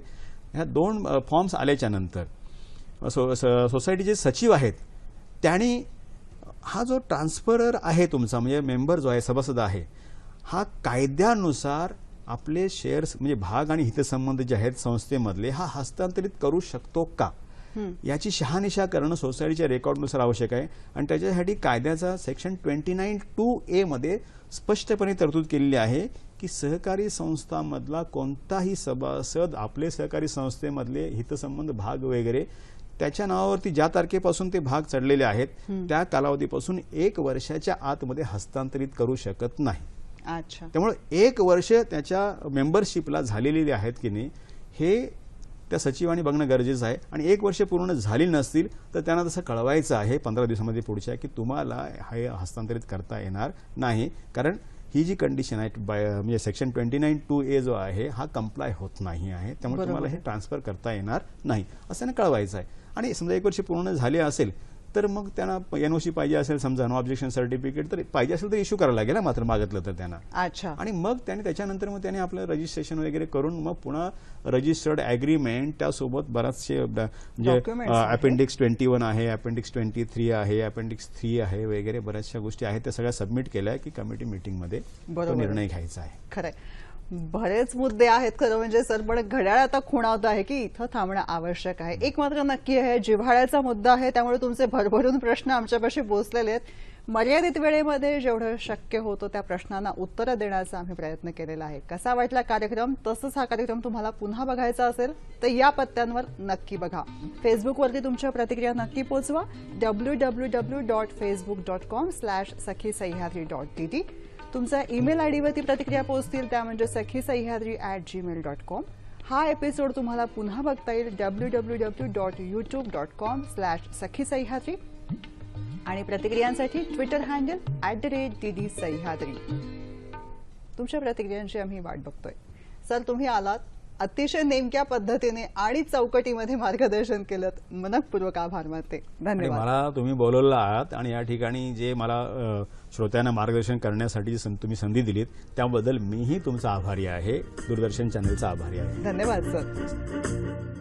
ह्या 2 फॉर्म्स आल्याच्या नंतर सोसायटीचे सचिव आहेत त्यांनी हा जो ट्रान्सफरर आहे तुमचा, म्हणजे मेंबर जो आहे, सभासद आहे, हा कायद्यानुसार आपले शेअर्स म्हणजे भाग आणि हितसंबंध जे आहेत संस्थेमधले हा हस्तांतरित करू शकतो का, याची शहानिशा करणं सोसायटीच्या रेकॉर्डनुसार आवश्यक आहे. आणि त्याच्यासाठी कायद्याचा सेक्शन 29(2)A मध्ये स्पष्टपणे तरतूद केलेली आहे की सहकारी संस्थांमधला कोणताही सभासद आपले सहकारी संस्थेमधले हितसंबंध भाग वगैरे त्याच्या नावावरती ज्या तारखेपासून ते भाग चढलेले आहेत त्या कालावधीपासून 1 वर्षाच्या आतमध्ये हस्तांतरित करू शकत नाही. अच्छा, त्यामुळे 1 वर्ष त्याच्या मेंबरशिपला झालेली आहेत की नाही हे त्या सचिवांनी बघणं गरजेचं आहे. आणि 1 वर्ष पूर्ण झाली नसतील तर त्यांना तसं कळवायचं आहे 15 दिवसामध्ये पुढच्या की तुम्हाला हे हस्तांतरित करता येणार नाही, कारण ही जी कंडिशन आहे म्हणजे सेक्शन 29(2)A जो आहे हा कंप्लाय होत नाही आहे, त्यामुळे तुम्हाला हे ट्रान्सफर करता येणार नाही असं कळवायचं आहे. आणि समजा 1 वर्ष पूर्ण झाले असेल तर मग त्यांना NOC पाहिजे असेल, समजा नो ऑब्जेक्शन सर्टिफिकेट तर पाहिजे असेल तर इश्यू करायला लागेल मात्र मागितलं तर त्यांना. अच्छा, आणि मग त्याच्यानंतर मग त्याने आपलं रजिस्ट्रेशन वगैरे करून मग पुन्हा रजिस्टर्ड ॲग्रीमेंट त्यासोबत बरेचसे म्हणजे अपेंडिक्स 21 आहे, अपेंडिक्स 23 आहे, अपेंडिक्स 3 आहे वगैरे बऱ्याचशा गोष्टी आहेत त्या सगळ्या सबमिट केल्या की कमिटी मीटिंगमध्ये निर्णय घ्यायचा आहे. खरंय, बरेच मुद्दे आहेत खरं म्हणजे सर, पण घड्याळ आता खुणावत आहे की इथं थांबणं आवश्यक आहे. एक मात्र नक्की आहे, जिव्हाळ्याचा मुद्दा आहे, त्यामुळे तुमचे भरभरून प्रश्न आमच्यापाशी पोहोचलेले आहेत. मर्यादित वेळेमध्ये जेवढं शक्य होतं त्या प्रश्नांना उत्तरं देण्याचा आम्ही प्रयत्न केलेला आहे. कसा वाटला कार्यक्रम? तसंच हा कार्यक्रम तुम्हाला पुन्हा बघायचा असेल तर या पत्त्यांवर नक्की बघा. फेसबुकवरती तुमच्या प्रतिक्रिया नक्की पोचवा. www.facebook.com/sakhisayhadri.tt तुमच्या ईमेल आयडीवरती प्रतिक्रिया पोहोचतील, त्या म्हणजे sakhisayhadri@gmail.com. हा एपिसोड तुम्हाला पुन्हा बघता येईल www.youtube.com/sakhisayhadri आणि प्रतिक्रियांसाठी ट्विटर हँडल @DDSahyadri. तुमच्या प्रतिक्रियांची आम्ही वाट बघतोय. सर, तुम्ही आलात, अतिशय नेमक्या पद्धतीने आणि चौकटीमध्ये मार्गदर्शन केलं, मनपूर्वक आभार मानते. धन्यवाद. मला तुम्ही बोलवलं आहात आणि या ठिकाणी जे मला श्रोत्यांना मार्गदर्शन करण्यासाठी तुम्ही संधी दिलीत त्याबद्दल मीही तुमचा आभारी आहे, दूरदर्शन चॅनलचा आभारी आहे. धन्यवाद सर.